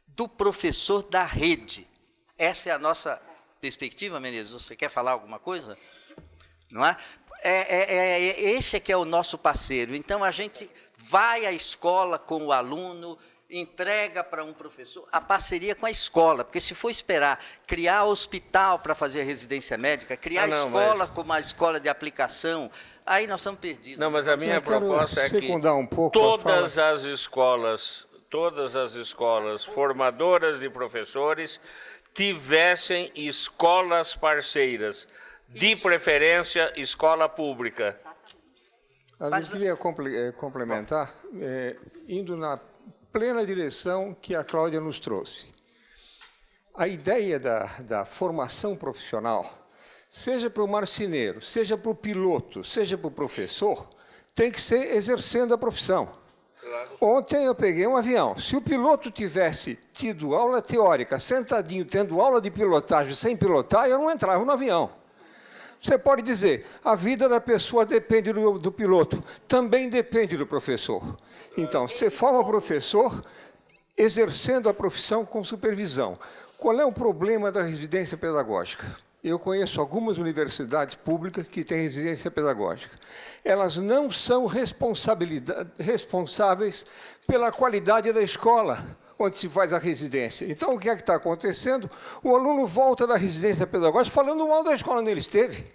do professor da rede. Essa é a nossa perspectiva, Menezes. Você quer falar alguma coisa? Não é? Esse é que é o nosso parceiro. Então, a gente vai à escola com o aluno, entrega para um professor a parceria com a escola, porque se for esperar criar hospital para fazer a residência médica, criar escola como uma escola de aplicação, aí nós estamos perdidos. Não, mas a minha proposta é que todas as escolas formadoras de professores tivessem escolas parceiras, de preferência escola pública. Eu queria complementar, indo na plena direção que a Cláudia nos trouxe. A ideia da formação profissional, seja para o marceneiro, seja para o piloto, seja para o professor, tem que ser exercendo a profissão. Claro. Ontem eu peguei um avião. Se o piloto tivesse tido aula teórica, sentadinho, tendo aula de pilotagem sem pilotar, eu não entrava no avião. Você pode dizer, a vida da pessoa depende do piloto, também depende do professor. Então, você forma professor exercendo a profissão com supervisão. Qual é o problema da residência pedagógica? Eu conheço algumas universidades públicas que têm residência pedagógica. Elas não são responsáveis pela qualidade da escola onde se faz a residência. Então, o que é que está acontecendo? O aluno volta da residência pedagógica falando mal da escola onde ele esteve.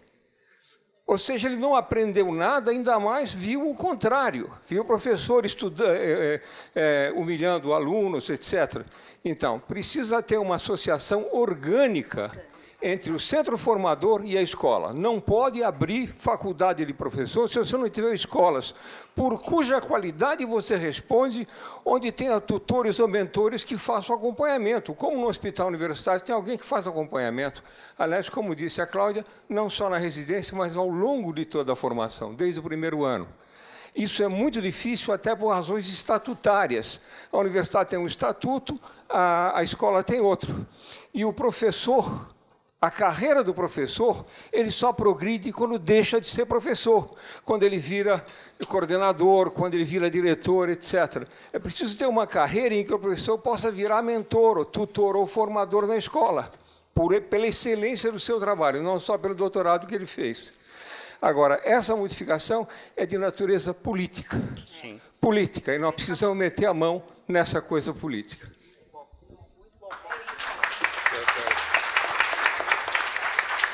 Ou seja, ele não aprendeu nada, ainda mais viu o contrário. Viu o professor humilhando alunos, etc. Então, precisa ter uma associação orgânica entre o centro formador e a escola. Não pode abrir faculdade de professor se você não tiver escolas, por cuja qualidade você responde, onde tenha tutores ou mentores que façam acompanhamento. Como no hospital universitário tem alguém que faz acompanhamento. Aliás, como disse a Cláudia, não só na residência, mas ao longo de toda a formação, desde o primeiro ano. Isso é muito difícil até por razões estatutárias. A universidade tem um estatuto, a escola tem outro. E o professor... A carreira do professor, ele só progride quando deixa de ser professor, quando ele vira coordenador, quando ele vira diretor, etc. É preciso ter uma carreira em que o professor possa virar mentor, ou tutor, ou formador na escola, pela excelência do seu trabalho, não só pelo doutorado que ele fez. Agora, essa modificação é de natureza política. Sim. Política, e nós precisamos meter a mão nessa coisa política.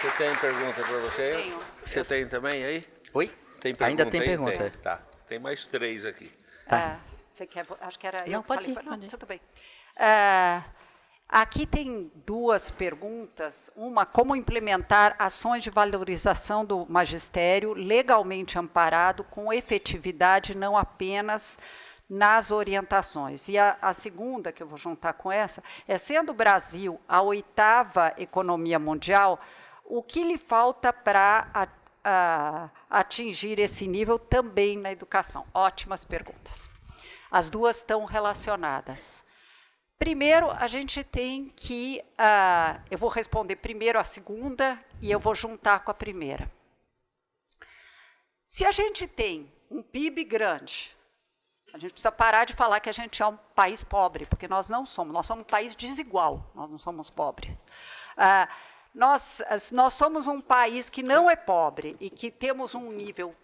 Você tem pergunta para você? Tenho. Você tem também aí? Oi? Tem pergunta Ainda tem aí? pergunta. Tem. Tá. Tem mais 3 aqui. Tá. Você quer? Acho que era eu Não, que pode falei. ir, Não, pode ir. tudo bem. Aqui tem 2 perguntas. Uma, como implementar ações de valorização do magistério legalmente amparado com efetividade, não apenas nas orientações. E a segunda, que eu vou juntar com essa, é, sendo o Brasil a 8ª economia mundial, o que lhe falta para atingir esse nível também na educação? Ótimas perguntas. As 2 estão relacionadas. Primeiro, a gente tem que... eu vou responder primeiro a segunda e eu vou juntar com a primeira. Se a gente tem um PIB grande, a gente precisa parar de falar que a gente é um país pobre, porque nós não somos. Nós somos um país desigual, nós não somos pobres. Nós somos um país que não é pobre e que temos um nível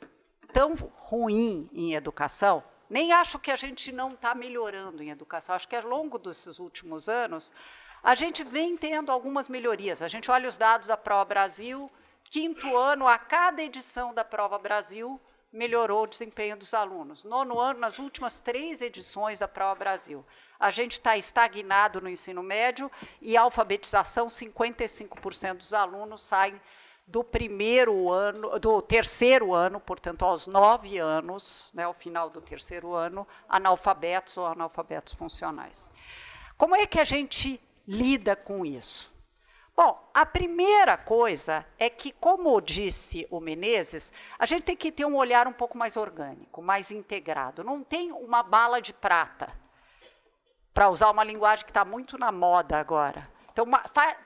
tão ruim em educação. Nem acho que a gente não está melhorando em educação. Acho que ao longo desses últimos anos, a gente vem tendo algumas melhorias. A gente olha os dados da Prova Brasil, 5º ano, a cada edição da Prova Brasil, melhorou o desempenho dos alunos. 9º ano, nas últimas 3 edições da Prova Brasil. A gente está estagnado no ensino médio e a alfabetização, 55% dos alunos saem do 3º ano, portanto, aos 9 anos, né, ao final do 3º ano, analfabetos ou analfabetos funcionais. Como é que a gente lida com isso? Bom, a primeira coisa é que, como disse o Menezes, a gente tem que ter um olhar um pouco mais orgânico, mais integrado. Não tem uma bala de prata, para usar uma linguagem que está muito na moda agora. Então,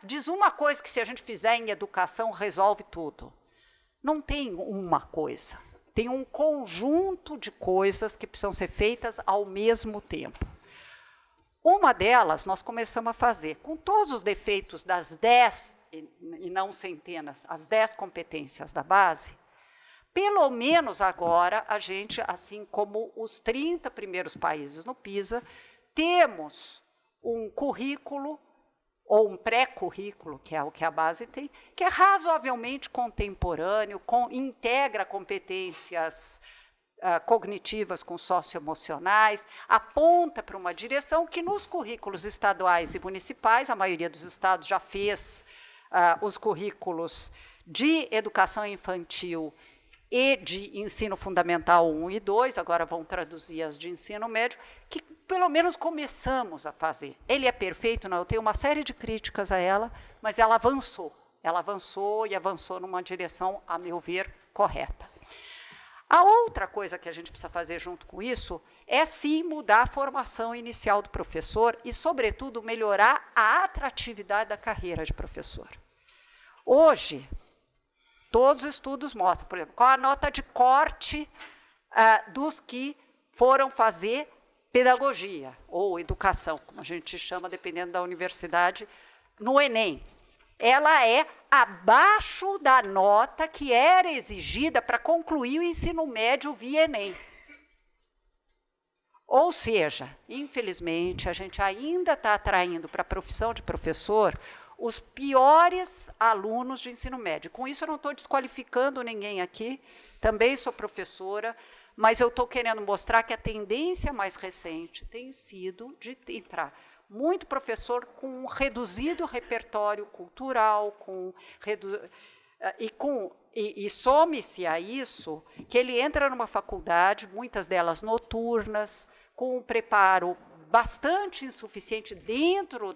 diz uma coisa que, se a gente fizer em educação, resolve tudo. Não tem uma coisa. Tem um conjunto de coisas que precisam ser feitas ao mesmo tempo. Uma delas nós começamos a fazer, com todos os defeitos das 10, e não centenas, as 10 competências da base. Pelo menos agora, a gente, assim como os 30 primeiros países no PISA, temos um currículo, ou um pré-currículo, que é o que a base tem, que é razoavelmente contemporâneo, integra competências cognitivas com socioemocionais, aponta para uma direção que nos currículos estaduais e municipais, a maioria dos estados já fez os currículos de educação infantil e de ensino fundamental 1 e 2, agora vão traduzir as de ensino médio, que pelo menos começamos a fazer. Ele é perfeito? Não, eu tenho uma série de críticas a ela, mas ela avançou. Ela avançou e avançou numa direção, a meu ver, correta. A outra coisa que a gente precisa fazer junto com isso é, sim, mudar a formação inicial do professor e, sobretudo, melhorar a atratividade da carreira de professor. Hoje, todos os estudos mostram, por exemplo, qual a nota de corte dos que foram fazer pedagogia ou educação, como a gente chama, dependendo da universidade, no Enem. Ela é abaixo da nota que era exigida para concluir o ensino médio via Enem. Ou seja, infelizmente, a gente ainda está atraindo para a profissão de professor os piores alunos de ensino médio. Com isso, eu não estou desqualificando ninguém aqui, também sou professora, mas eu estou querendo mostrar que a tendência mais recente tem sido de entrar muito professor com um reduzido repertório cultural, e some-se a isso que ele entra numa faculdade, muitas delas noturnas, com um preparo bastante insuficiente dentro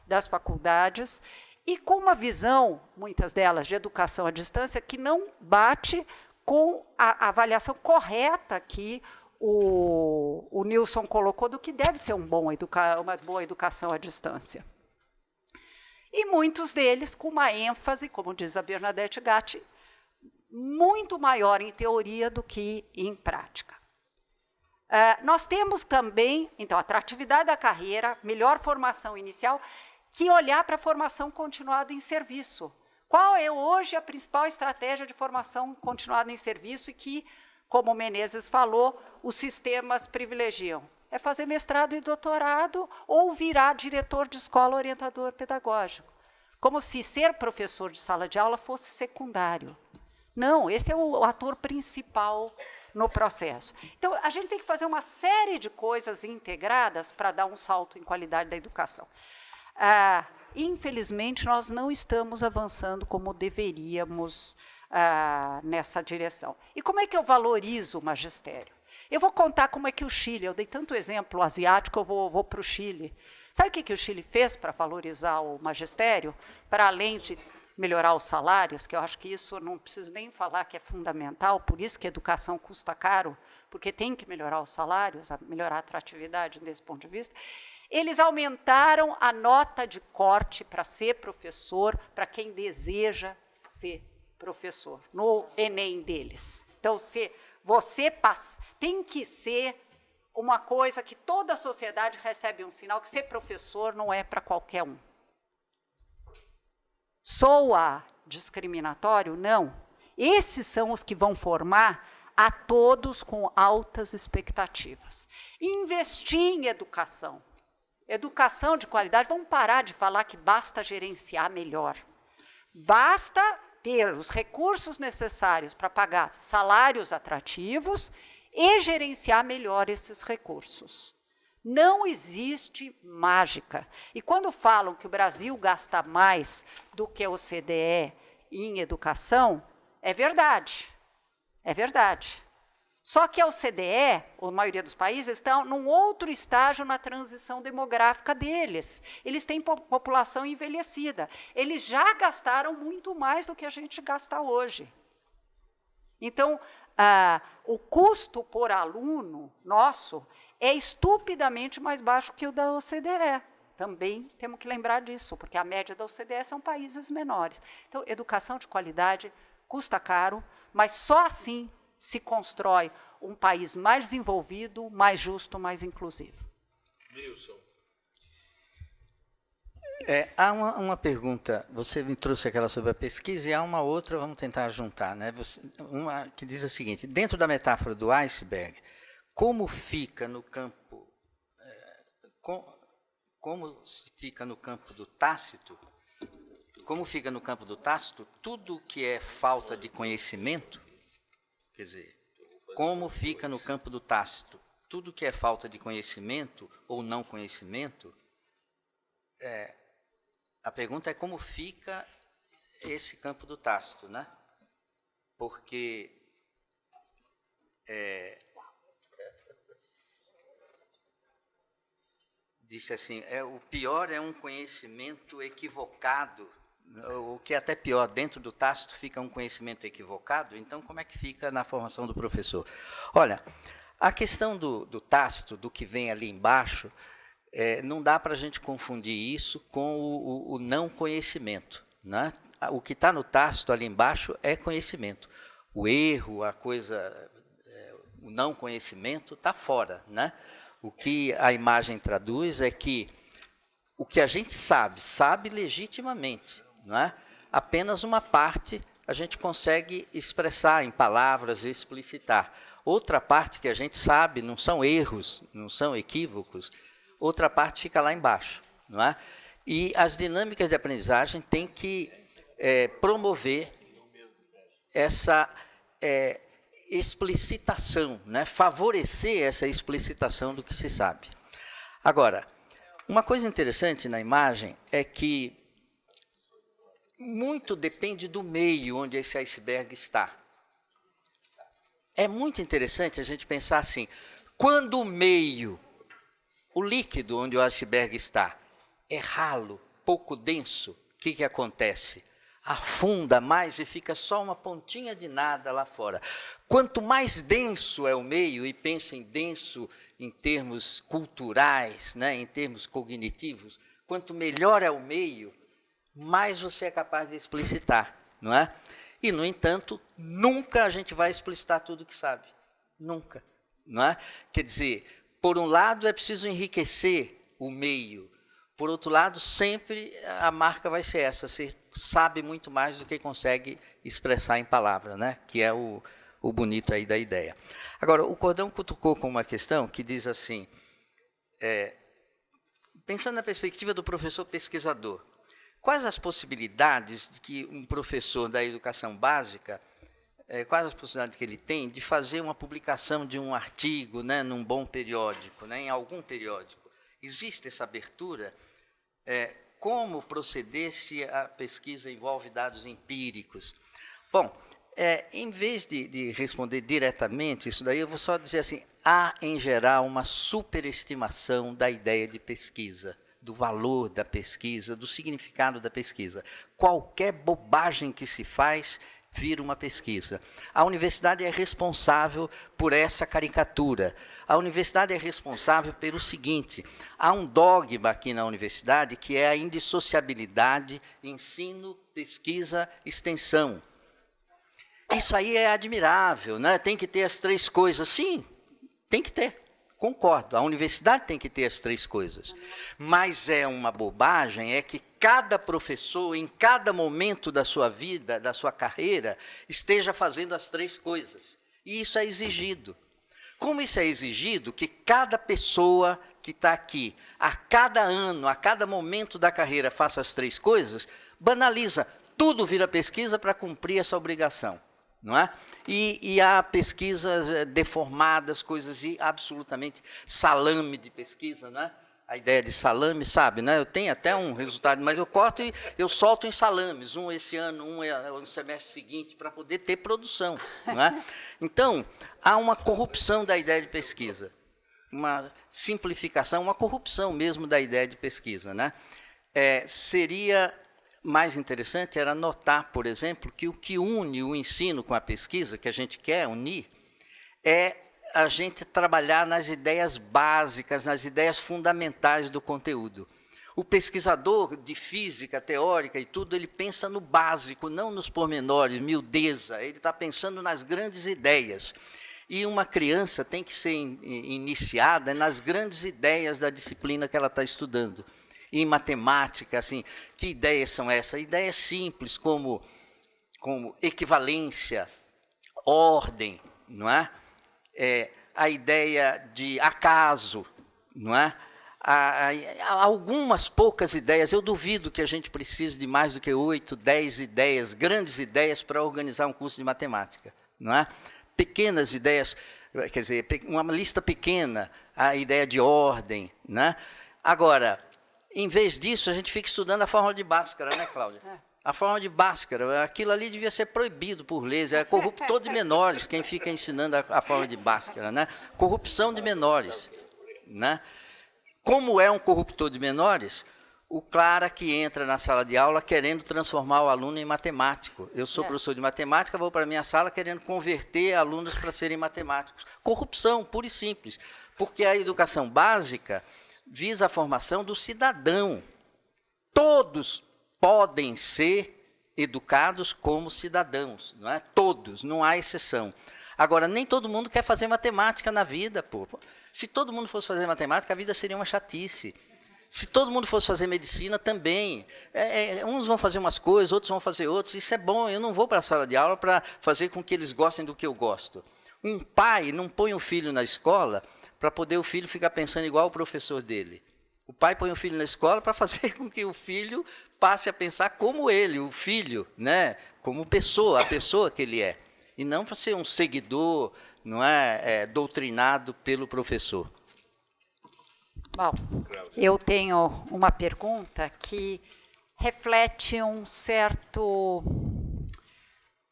das faculdades e com uma visão, muitas delas, de educação à distância, que não bate com a avaliação correta que o Nilson colocou do que deve ser uma boa educação à distância. E muitos deles com uma ênfase, como diz a Bernadette Gatti, muito maior em teoria do que em prática. Nós temos também, então, atratividade da carreira, melhor formação inicial, que olhar para a formação continuada em serviço. Qual é hoje a principal estratégia de formação continuada em serviço e que, como o Menezes falou, os sistemas privilegiam? É fazer mestrado e doutorado ou virar diretor de escola, orientador pedagógico. Como se ser professor de sala de aula fosse secundário. Não, esse é o ator principal no processo. Então, a gente tem que fazer uma série de coisas integradas para dar um salto em qualidade da educação. Infelizmente, nós não estamos avançando como deveríamos nessa direção. E como é que eu valorizo o magistério? Eu vou contar como é que o Chile, eu dei tanto exemplo asiático, eu vou para o Chile. Sabe o que o Chile fez para valorizar o magistério? Para além de melhorar os salários, que eu acho que isso não preciso nem falar que é fundamental, por isso que a educação custa caro, porque tem que melhorar os salários, melhorar a atratividade desse ponto de vista. Eles aumentaram a nota de corte para ser professor, para quem deseja ser professor, no Enem deles. Então, você tem que ser uma coisa que toda a sociedade recebe um sinal que ser professor não é para qualquer um. Soa discriminatório? Não. Esses são os que vão formar a todos com altas expectativas. Investir em educação. Educação de qualidade, vamos parar de falar que basta gerenciar melhor. Basta ter os recursos necessários para pagar salários atrativos e gerenciar melhor esses recursos. Não existe mágica. E quando falam que o Brasil gasta mais do que a OCDE em educação, é verdade. É verdade. Só que a OCDE, a maioria dos países, estão num outro estágio na transição demográfica deles. Eles têm população envelhecida. Eles já gastaram muito mais do que a gente gasta hoje. Então, o custo por aluno nosso é estupidamente mais baixo que o da OCDE. Também temos que lembrar disso, porque a média da OCDE são países menores. Então, educação de qualidade custa caro, mas só assim se constrói um país mais desenvolvido, mais justo, mais inclusivo. Nilson. Há uma pergunta, você me trouxe aquela sobre a pesquisa, e há uma outra, vamos tentar juntar, né? Uma que diz o seguinte: dentro da metáfora do iceberg, como fica no campo, como fica no campo do tácito, tudo que é falta de conhecimento, quer dizer, como fica no campo do tácito, tudo que é falta de conhecimento ou não conhecimento, a pergunta é como fica esse campo do tácito, né? Porque disse assim, o pior é um conhecimento equivocado, o que é até pior, dentro do tácito fica um conhecimento equivocado, então como é que fica na formação do professor? Olha, a questão do tácito, do que vem ali embaixo, não dá para a gente confundir isso com o não conhecimento, né? O que está no tácito ali embaixo é conhecimento. O erro, o não conhecimento está fora, né? O que a imagem traduz é que o que a gente sabe legitimamente, não é? Apenas uma parte a gente consegue expressar em palavras e explicitar. Outra parte que a gente sabe não são erros, não são equívocos, outra parte fica lá embaixo, não é? E as dinâmicas de aprendizagem têm que promover essa explicitação, né? Favorecer essa explicitação do que se sabe. Agora, uma coisa interessante na imagem é que muito depende do meio onde esse iceberg está. É muito interessante a gente pensar assim, quando o meio, o líquido onde o iceberg está, é ralo, pouco denso, o que acontece? Afunda mais e fica só uma pontinha de nada lá fora. Quanto mais denso é o meio, e pensem denso em termos culturais, né, em termos cognitivos, quanto melhor é o meio, mais você é capaz de explicitar, não é? E, no entanto, nunca a gente vai explicitar tudo o que sabe. Nunca, não é? Quer dizer, por um lado é preciso enriquecer o meio, por outro lado, sempre a marca vai ser essa, você sabe muito mais do que consegue expressar em palavra, né? Que é o bonito aí da ideia. Agora, o Cordão cutucou com uma questão que diz assim, pensando na perspectiva do professor pesquisador, quais as possibilidades de que um professor da educação básica, quais as possibilidades que ele tem de fazer uma publicação de um artigo, né, num bom periódico, né, em algum periódico? Existe essa abertura? Como proceder se a pesquisa envolve dados empíricos? Bom, em vez de responder diretamente isso daí, eu vou só dizer assim, há, em geral, uma superestimação da ideia de pesquisa, do valor da pesquisa, do significado da pesquisa. Qualquer bobagem que se faz vira uma pesquisa. A universidade é responsável por essa caricatura. A universidade é responsável pelo seguinte, há um dogma aqui na universidade que é a indissociabilidade, ensino, pesquisa, extensão. Isso aí é admirável, né? Tem que ter as três coisas. Sim, tem que ter. Concordo, a universidade tem que ter as três coisas. Mas é uma bobagem, é que cada professor, em cada momento da sua vida, da sua carreira, esteja fazendo as três coisas. E isso é exigido. Como isso é exigido, que cada pessoa que está aqui, a cada ano, a cada momento da carreira, faça as três coisas, banaliza. Tudo vira pesquisa para cumprir essa obrigação. Não é? E há pesquisas deformadas, coisas absolutamente salame de pesquisa, não é? A ideia de salame, sabe, né? Eu tenho até um resultado, mas eu corto e eu solto em salames, um esse ano, um no semestre seguinte, para poder ter produção, não é? Então, há uma corrupção da ideia de pesquisa, uma simplificação, uma corrupção mesmo da ideia de pesquisa, né? Seria mais interessante era notar, por exemplo, que o que une o ensino com a pesquisa, que a gente quer unir, é a gente trabalhar nas ideias básicas, nas ideias fundamentais do conteúdo. O pesquisador de física teórica e tudo, ele pensa no básico, não nos pormenores, miudeza, ele está pensando nas grandes ideias. E uma criança tem que ser iniciada nas grandes ideias da disciplina que ela está estudando. Em matemática, assim, que ideias são essas? Ideias simples, como equivalência, ordem, não é? A ideia de acaso, não é? Há algumas poucas ideias, eu duvido que a gente precise de mais do que 8, 10 ideias, grandes ideias para organizar um curso de matemática, não é? Pequenas ideias, quer dizer, uma lista pequena, a ideia de ordem, né? Agora, em vez disso, a gente fica estudando a fórmula de Bhaskara, né, Cláudia? A fórmula de Bhaskara, aquilo ali devia ser proibido por leis, é corruptor de menores quem fica ensinando a fórmula de Bhaskara, né? Corrupção de menores, né? Como é um corruptor de menores? O Clara que entra na sala de aula querendo transformar o aluno em matemático. Eu sou professor de matemática, vou para a minha sala querendo converter alunos para serem matemáticos. Corrupção, pura e simples, porque a educação básica visa a formação do cidadão. Todos podem ser educados como cidadãos, não é? Todos, não há exceção. Agora, nem todo mundo quer fazer matemática na vida, pô. Se todo mundo fosse fazer matemática, a vida seria uma chatice. Se todo mundo fosse fazer medicina, também. Uns vão fazer umas coisas, outros vão fazer outras. Isso é bom, eu não vou para a sala de aula para fazer com que eles gostem do que eu gosto. Um pai não põe um filho na escola para poder o filho ficar pensando igual o professor dele. O pai põe o filho na escola para fazer com que o filho passe a pensar como ele, o filho, né? Como pessoa, a pessoa que ele é. E não para ser um seguidor, não é, doutrinado pelo professor. Bom, eu tenho uma pergunta que reflete um certo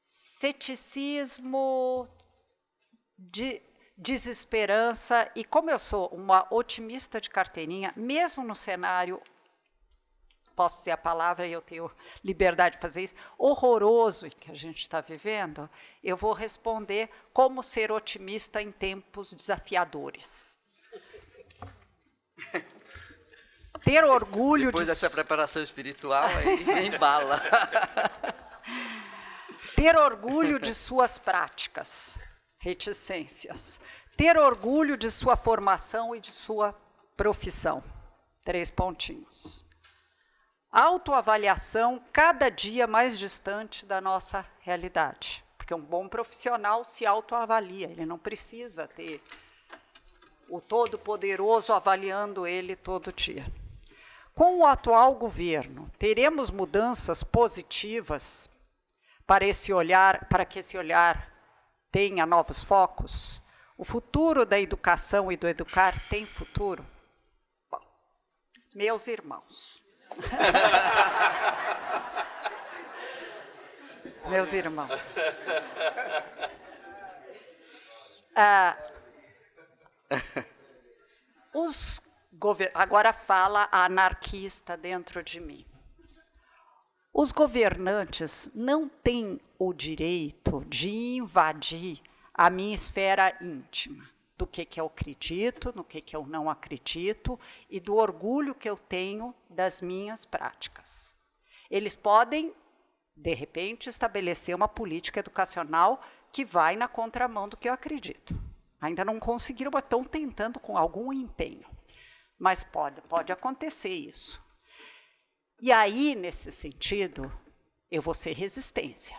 ceticismo, desesperança, e como eu sou uma otimista de carteirinha, mesmo no cenário, posso dizer a palavra e eu tenho liberdade de fazer isso, horroroso que a gente está vivendo, eu vou responder como ser otimista em tempos desafiadores. Ter orgulho Depois dessa preparação espiritual, aí embala. Ter orgulho de suas práticas, reticências. Ter orgulho de sua formação e de sua profissão. 3 pontinhos. Autoavaliação cada dia mais distante da nossa realidade. Porque um bom profissional se autoavalia, ele não precisa ter o Todo-Poderoso avaliando ele todo dia. Com o atual governo, teremos mudanças positivas para que esse olhar tenha novos focos? O futuro da educação e do educar tem futuro? Bom, meus irmãos. Meus irmãos. Agora fala a anarquista dentro de mim. Os governantes não têm o direito de invadir a minha esfera íntima, do que eu acredito, no que eu não acredito e do orgulho que eu tenho das minhas práticas. Eles podem, de repente, estabelecer uma política educacional que vai na contramão do que eu acredito. Ainda não conseguiram, mas estão tentando com algum empenho. Mas pode acontecer isso. E aí, nesse sentido, eu vou ser resistência.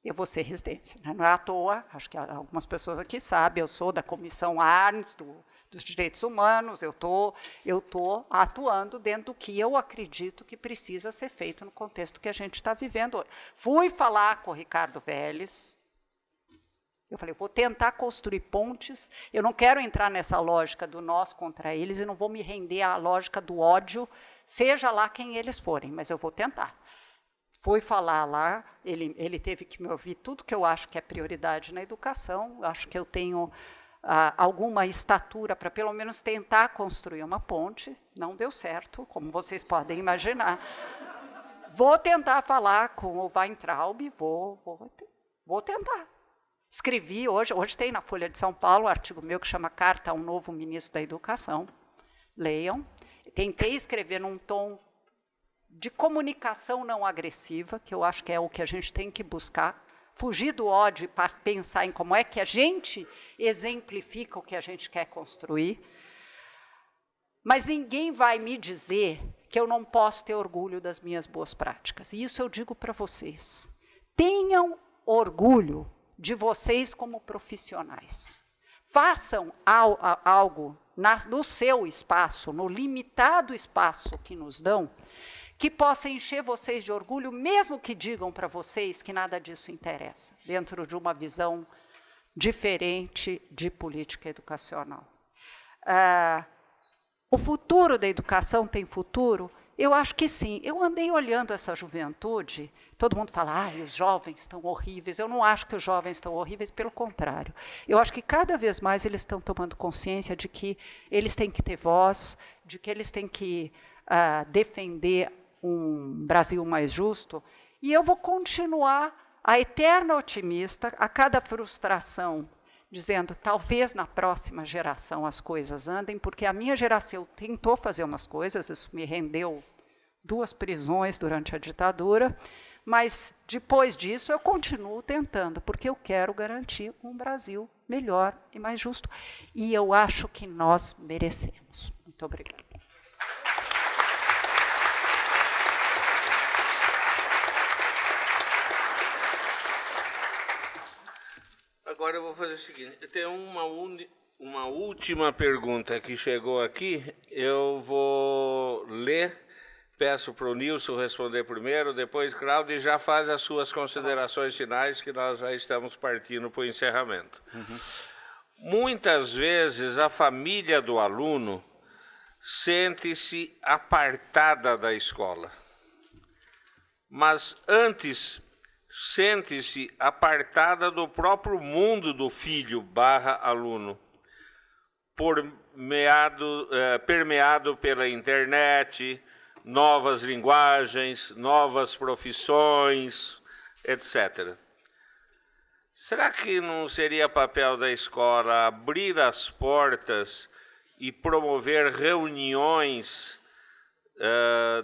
Eu vou ser resistência. Né? Não é à toa, acho que algumas pessoas aqui sabem, eu sou da Comissão Arns, dos Direitos Humanos, eu tô atuando dentro do que eu acredito que precisa ser feito no contexto que a gente está vivendo hoje. Fui falar com o Ricardo Vélez, eu falei, vou tentar construir pontes, eu não quero entrar nessa lógica do nós contra eles, e não vou me render à lógica do ódio, seja lá quem eles forem, mas eu vou tentar. Fui falar lá, ele teve que me ouvir tudo que eu acho que é prioridade na educação, acho que eu tenho alguma estatura para pelo menos tentar construir uma ponte, não deu certo, como vocês podem imaginar. Vou tentar falar com o Weintraub, vou tentar. Escrevi hoje tem na Folha de São Paulo um artigo meu que chama Carta a um Novo Ministro da Educação. Leiam. Tentei escrever num tom de comunicação não agressiva, que eu acho que é o que a gente tem que buscar, fugir do ódio para pensar em como é que a gente exemplifica o que a gente quer construir. Mas ninguém vai me dizer que eu não posso ter orgulho das minhas boas práticas. E isso eu digo para vocês. Tenham orgulho de vocês como profissionais. Façam algo no seu espaço, no limitado espaço que nos dão, que possa encher vocês de orgulho, mesmo que digam para vocês que nada disso interessa, dentro de uma visão diferente de política educacional. O futuro da educação tem futuro? Eu acho que sim. Eu andei olhando essa juventude, todo mundo fala, os jovens estão horríveis. Eu não acho que os jovens estão horríveis, pelo contrário. Eu acho que cada vez mais eles estão tomando consciência de que eles têm que ter voz, de que eles têm que defender um Brasil mais justo. E eu vou continuar a eterna otimista, a cada frustração, dizendo, talvez na próxima geração as coisas andem, porque a minha geração tentou fazer umas coisas, isso me rendeu 2 prisões durante a ditadura, mas depois disso eu continuo tentando, porque eu quero garantir um Brasil melhor e mais justo. E eu acho que nós merecemos. Muito obrigada. Agora eu vou fazer o seguinte, eu tenho uma uma última pergunta que chegou aqui, eu vou ler, peço para o Nilson responder primeiro, depois Cláudio, e já faz as suas considerações finais, que nós já estamos partindo para o encerramento. Muitas vezes a família do aluno sente-se apartada da escola, mas antes sente-se apartada do próprio mundo do filho / aluno, permeado pela internet, novas linguagens, novas profissões, etc. Será que não seria papel da escola abrir as portas e promover reuniões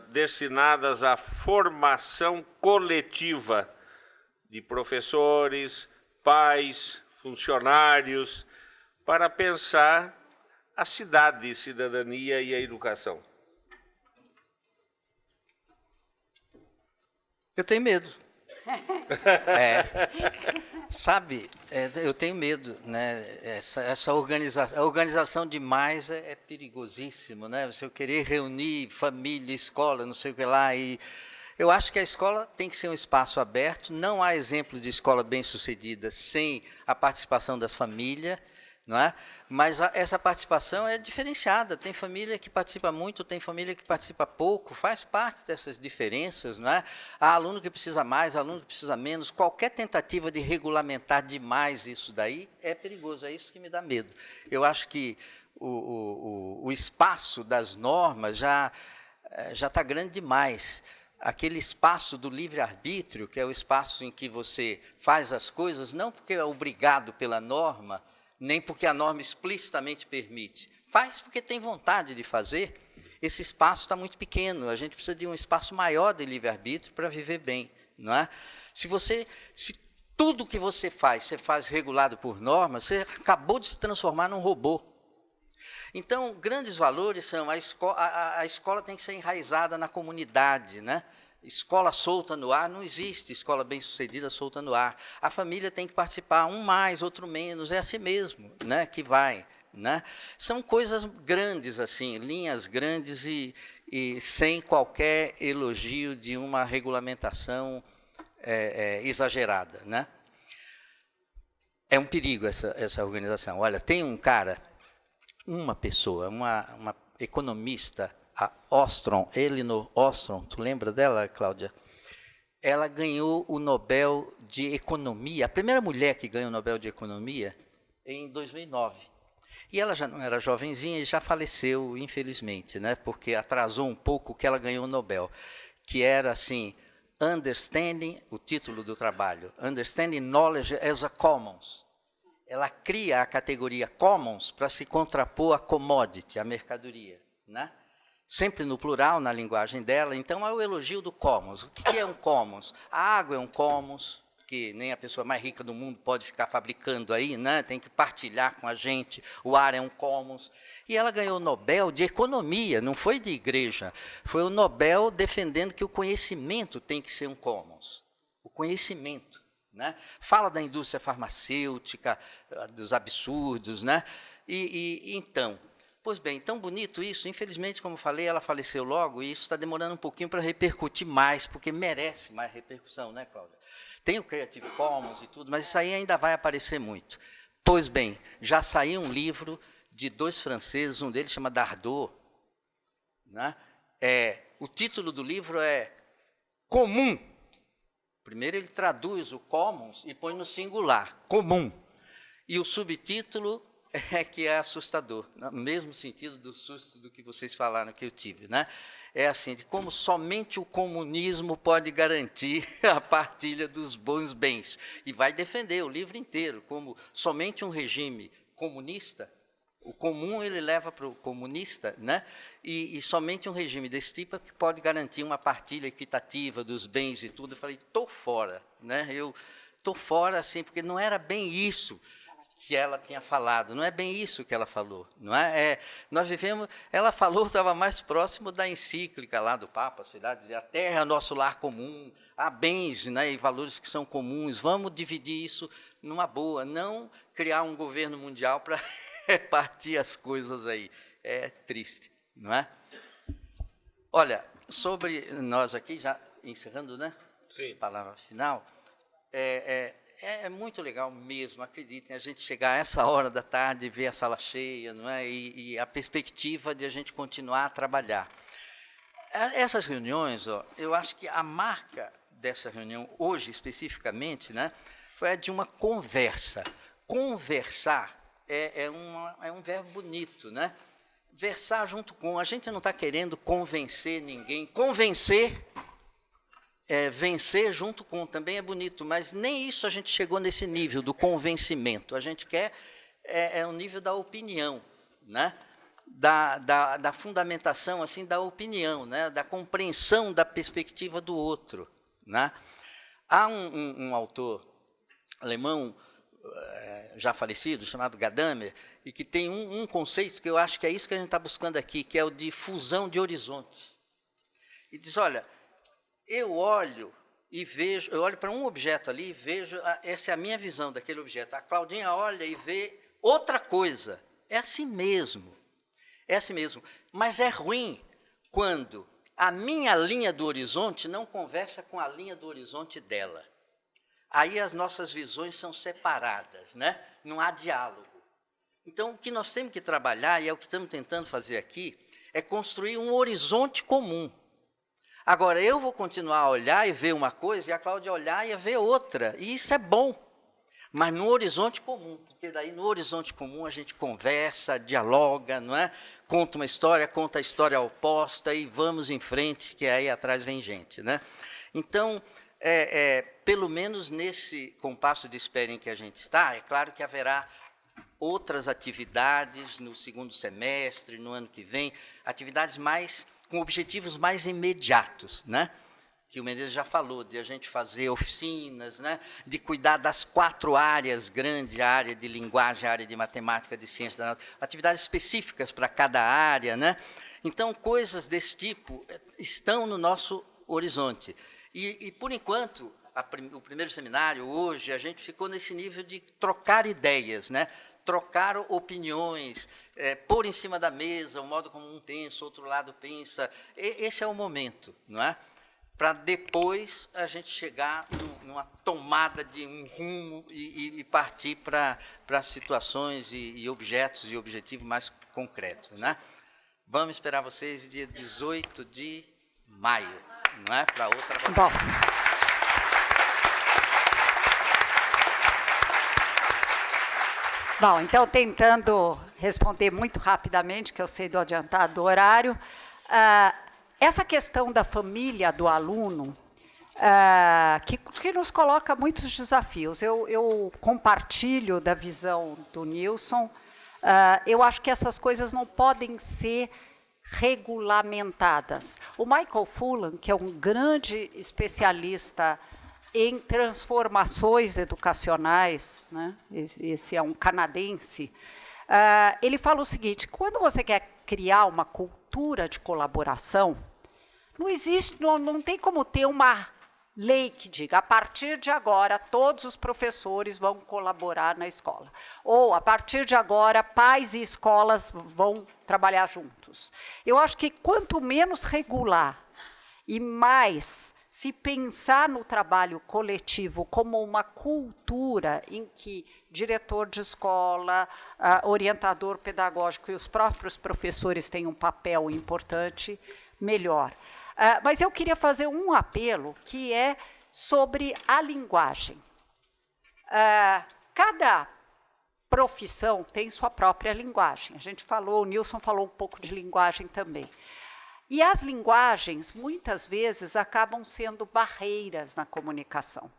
destinadas à formação coletiva de professores, pais, funcionários, para pensar a cidade, a cidadania e a educação? Eu tenho medo. Sabe, eu tenho medo, né? Essa organização, a organização demais é perigosíssimo, né? Você querer reunir família, escola, não sei o que lá, e eu acho que a escola tem que ser um espaço aberto. Não há exemplo de escola bem-sucedida sem a participação das famílias, não é? Mas essa participação é diferenciada. Tem família que participa muito, tem família que participa pouco, faz parte dessas diferenças, não é? Há aluno que precisa mais, aluno que precisa menos. Qualquer tentativa de regulamentar demais isso daí é perigoso, é isso que me dá medo. Eu acho que o espaço das normas já está grande demais. Aquele espaço do livre-arbítrio, que é o espaço em que você faz as coisas, não porque é obrigado pela norma, nem porque a norma explicitamente permite. Faz porque tem vontade de fazer. Esse espaço está muito pequeno. A gente precisa de um espaço maior de livre-arbítrio para viver bem, não é? Se tudo que você faz regulado por normas, você acabou de se transformar num robô. Então, grandes valores são a escola tem que ser enraizada na comunidade, né? Escola solta no ar não existe, escola bem-sucedida solta no ar. A família tem que participar, um mais, outro menos, é assim mesmo, né, que vai, né? São coisas grandes, assim, linhas grandes e sem qualquer elogio de uma regulamentação exagerada, né? É um perigo essa organização. Olha, tem um cara, uma pessoa, uma economista, a Ostrom, Elinor Ostrom, tu lembra dela, Cláudia? Ela ganhou o Nobel de Economia, a primeira mulher que ganhou o Nobel de Economia, em 2009. E ela já não era jovenzinha e já faleceu, infelizmente, né? Porque atrasou um pouco que ela ganhou o Nobel, que era assim, Understanding, o título do trabalho, Understanding Knowledge as a Commons. Ela cria a categoria Commons para se contrapor à commodity, à mercadoria, né? Sempre no plural, na linguagem dela. Então, é o elogio do commons. O que é um commons? A água é um commons, que nem a pessoa mais rica do mundo pode ficar fabricando aí, né? Tem que partilhar com a gente. O ar é um commons. E ela ganhou o Nobel de Economia, não foi de igreja. Foi o Nobel defendendo que o conhecimento tem que ser um commons. O conhecimento, né? Fala da indústria farmacêutica, dos absurdos, né? Então... Pois bem, tão bonito isso. Infelizmente, como falei, ela faleceu logo e isso está demorando um pouquinho para repercutir mais, porque merece mais repercussão, né, Cláudia? Tem o Creative Commons e tudo, mas isso aí ainda vai aparecer muito. Pois bem, já saiu um livro de 2 franceses, um deles chama Dardot, né? O título do livro é Comum. Primeiro ele traduz o commons e põe no singular, comum. E o subtítulo que é assustador, no mesmo sentido do susto do que vocês falaram que eu tive, né? É assim, de como somente o comunismo pode garantir a partilha dos bons bens. E vai defender o livro inteiro, como somente um regime comunista, o comum ele leva para o comunista, né? E somente um regime desse tipo é que pode garantir uma partilha equitativa dos bens e tudo. Eu falei, estou fora, né? Eu estou fora, assim, porque não era bem isso que ela tinha falado, não é bem isso que ela falou, não é? Nós vivemos, ela falou, estava mais próximo da encíclica lá do Papa, sei lá, dizia, a terra é nosso lar comum, há bens, né, e valores que são comuns, vamos dividir isso numa boa, não criar um governo mundial para repartir as coisas aí. É triste, não é? Olha, sobre nós aqui, já encerrando, né? Sim. Palavra final. É muito legal mesmo, acreditem, a gente chegar a essa hora da tarde e ver a sala cheia, não é? E a perspectiva de a gente continuar a trabalhar. Essas reuniões, ó, eu acho que a marca dessa reunião, hoje especificamente, né, foi a de uma conversa. Conversar é um verbo bonito, né? Versar junto com... A gente não está querendo convencer ninguém. Convencer, vencer junto com também é bonito, mas nem isso a gente chegou nesse nível do convencimento. A gente quer o nível da opinião, né? Da fundamentação assim, da opinião, né? Da compreensão da perspectiva do outro. Né? Há um autor alemão, já falecido, chamado Gadamer, e que tem um conceito que eu acho que é isso que a gente está buscando aqui, que é o de fusão de horizontes. E diz, olha, eu olho para um objeto ali e vejo, essa é a minha visão daquele objeto. A Claudinha olha e vê outra coisa. É assim mesmo. É assim mesmo. Mas é ruim quando a minha linha do horizonte não conversa com a linha do horizonte dela. Aí as nossas visões são separadas, né? Não há diálogo. Então, o que nós temos que trabalhar, e é o que estamos tentando fazer aqui, é construir um horizonte comum. Agora, eu vou continuar a olhar e ver uma coisa, e a Cláudia olhar e ver outra, e isso é bom, mas no horizonte comum, porque daí no horizonte comum a gente conversa, dialoga, não é? Conta uma história, conta a história oposta, e vamos em frente, que aí atrás vem gente, né? Então, pelo menos nesse compasso de espera em que a gente está, é claro que haverá outras atividades no segundo semestre, no ano que vem, atividades com objetivos mais imediatos, né? Que o Menezes já falou, de a gente fazer oficinas, né? De cuidar das 4 áreas grandes, a área de linguagem, a área de matemática, de ciência da natureza, atividades específicas para cada área, né? Então, coisas desse tipo estão no nosso horizonte. E por enquanto, o primeiro seminário, hoje, a gente ficou nesse nível de trocar ideias, né? Trocar opiniões, pôr em cima da mesa o modo como um pensa, o outro lado pensa. Esse é o momento, não é? Para depois a gente chegar numa tomada de um rumo e partir para situações e objetos e objetivos mais concretos, né? Vamos esperar vocês dia 18 de maio, não é? Para outra rodada. Bom. Bom, então, tentando responder muito rapidamente, que eu sei do adiantado do horário, essa questão da família do aluno, que nos coloca muitos desafios. Eu compartilho da visão do Nilson. Eu acho que essas coisas não podem ser regulamentadas. O Michael Fullan, que é um grande especialista em transformações educacionais, né? Esse é um canadense, ele fala o seguinte: quando você quer criar uma cultura de colaboração, não tem como ter uma lei que diga, a partir de agora, todos os professores vão colaborar na escola. Ou, a partir de agora, pais e escolas vão trabalhar juntos. Eu acho que quanto menos regular e mais se pensar no trabalho coletivo como uma cultura em que diretor de escola, orientador pedagógico e os próprios professores têm um papel importante, melhor. Mas eu queria fazer um apelo que é sobre a linguagem. Cada profissão tem sua própria linguagem. A gente falou, o Nilson falou um pouco de linguagem também. E as linguagens, muitas vezes, acabam sendo barreiras na comunicação.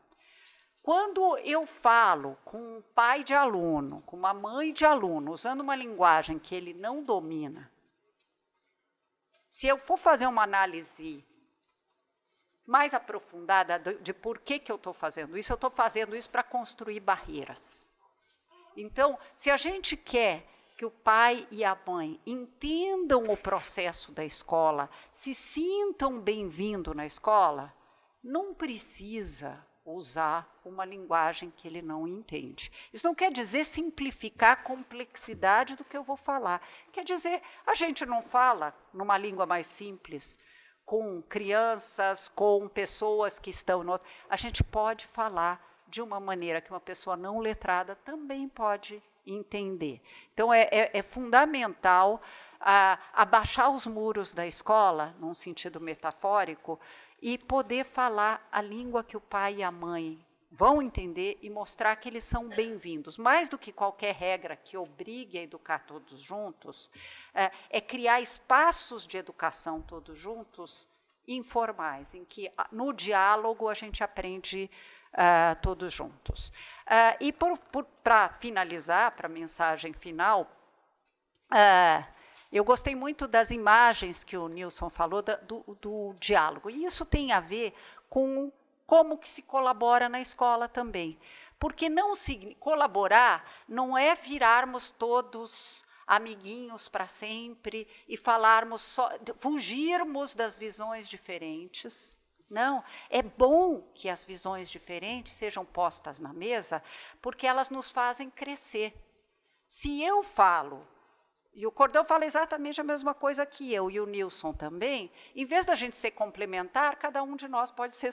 Quando eu falo com um pai de aluno, com uma mãe de aluno, usando uma linguagem que ele não domina, se eu for fazer uma análise mais aprofundada de por que eu estou fazendo isso, eu estou fazendo isso para construir barreiras. Então, se a gente quer que o pai e a mãe entendam o processo da escola, se sintam bem-vindos na escola, não precisa usar uma linguagem que ele não entende. Isso não quer dizer simplificar a complexidade do que eu vou falar. Quer dizer, a gente não fala numa língua mais simples, com crianças, com pessoas que estão no... A gente pode falar de uma maneira que uma pessoa não letrada também pode entender. Então, é fundamental abaixar os muros da escola, num sentido metafórico, e poder falar a língua que o pai e a mãe vão entender e mostrar que eles são bem-vindos. Mais do que qualquer regra que obrigue a educar todos juntos, é criar espaços de educação todos juntos, informais, em que no diálogo a gente aprende todos juntos. E para finalizar, para a mensagem final, eu gostei muito das imagens que o Nilson falou do diálogo. E isso tem a ver com como que se colabora na escola também. Porque colaborar não é virarmos todos amiguinhos para sempre e fugirmos das visões diferentes. Não, é bom que as visões diferentes sejam postas na mesa, porque elas nos fazem crescer. Se eu falo, e o Cordão fala exatamente a mesma coisa que eu, e o Nilson também, em vez da gente ser complementar, cada um de nós pode ser,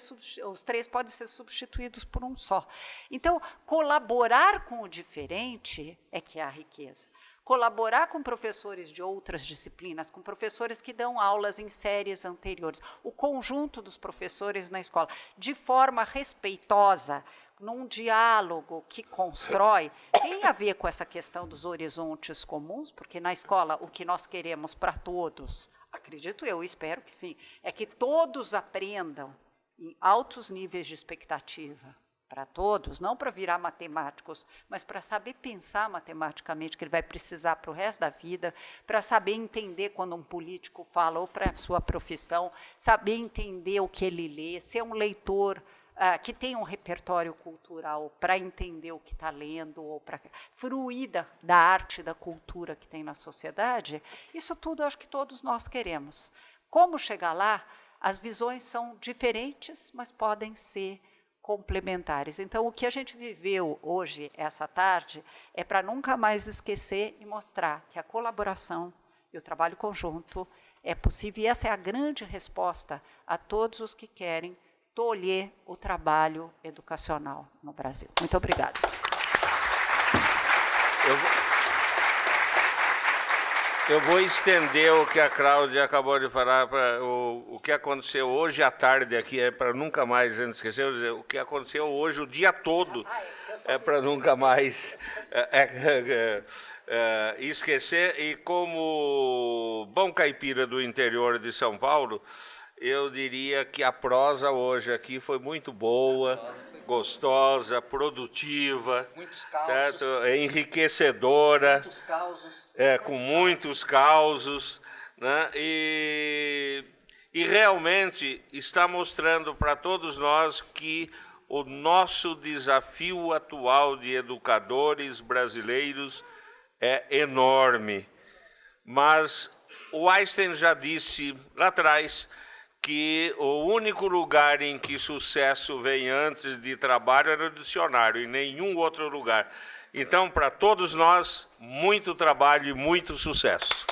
os três podem ser substituídos por um só. Então, colaborar com o diferente é que é a riqueza. Colaborar com professores de outras disciplinas, com professores que dão aulas em séries anteriores, o conjunto dos professores na escola, de forma respeitosa, num diálogo que constrói, tem a ver com essa questão dos horizontes comuns, porque na escola o que nós queremos para todos, acredito eu, espero que sim, é que todos aprendam em altos níveis de expectativa, para todos, não para virar matemáticos, mas para saber pensar matematicamente, que ele vai precisar para o resto da vida, para saber entender quando um político fala, ou para a sua profissão, saber entender o que ele lê, ser um leitor que tem um repertório cultural para entender o que está lendo, ou para fruir da arte, da cultura que tem na sociedade, isso tudo eu acho que todos nós queremos. Como chegar lá? As visões são diferentes, mas podem ser complementares. Então, o que a gente viveu hoje, essa tarde, é para nunca mais esquecer e mostrar que a colaboração e o trabalho conjunto é possível. E essa é a grande resposta a todos os que querem tolher o trabalho educacional no Brasil. Muito obrigada. Eu vou estender o que a Cláudia acabou de falar, para o que aconteceu hoje à tarde aqui, é para nunca mais, a gente esqueceu de dizer, o que aconteceu hoje o dia todo, é para nunca mais esquecer. E como bom caipira do interior de São Paulo, eu diria que a prosa hoje aqui foi muito boa, gostosa, produtiva, muitos causos, certo? Enriquecedora, muitos causos, com muitos causos, né? E realmente está mostrando para todos nós que o nosso desafio atual de educadores brasileiros é enorme. Mas o Einstein já disse lá atrás que o único lugar em que sucesso vem antes de trabalho era o dicionário, em nenhum outro lugar. Então, para todos nós, muito trabalho e muito sucesso.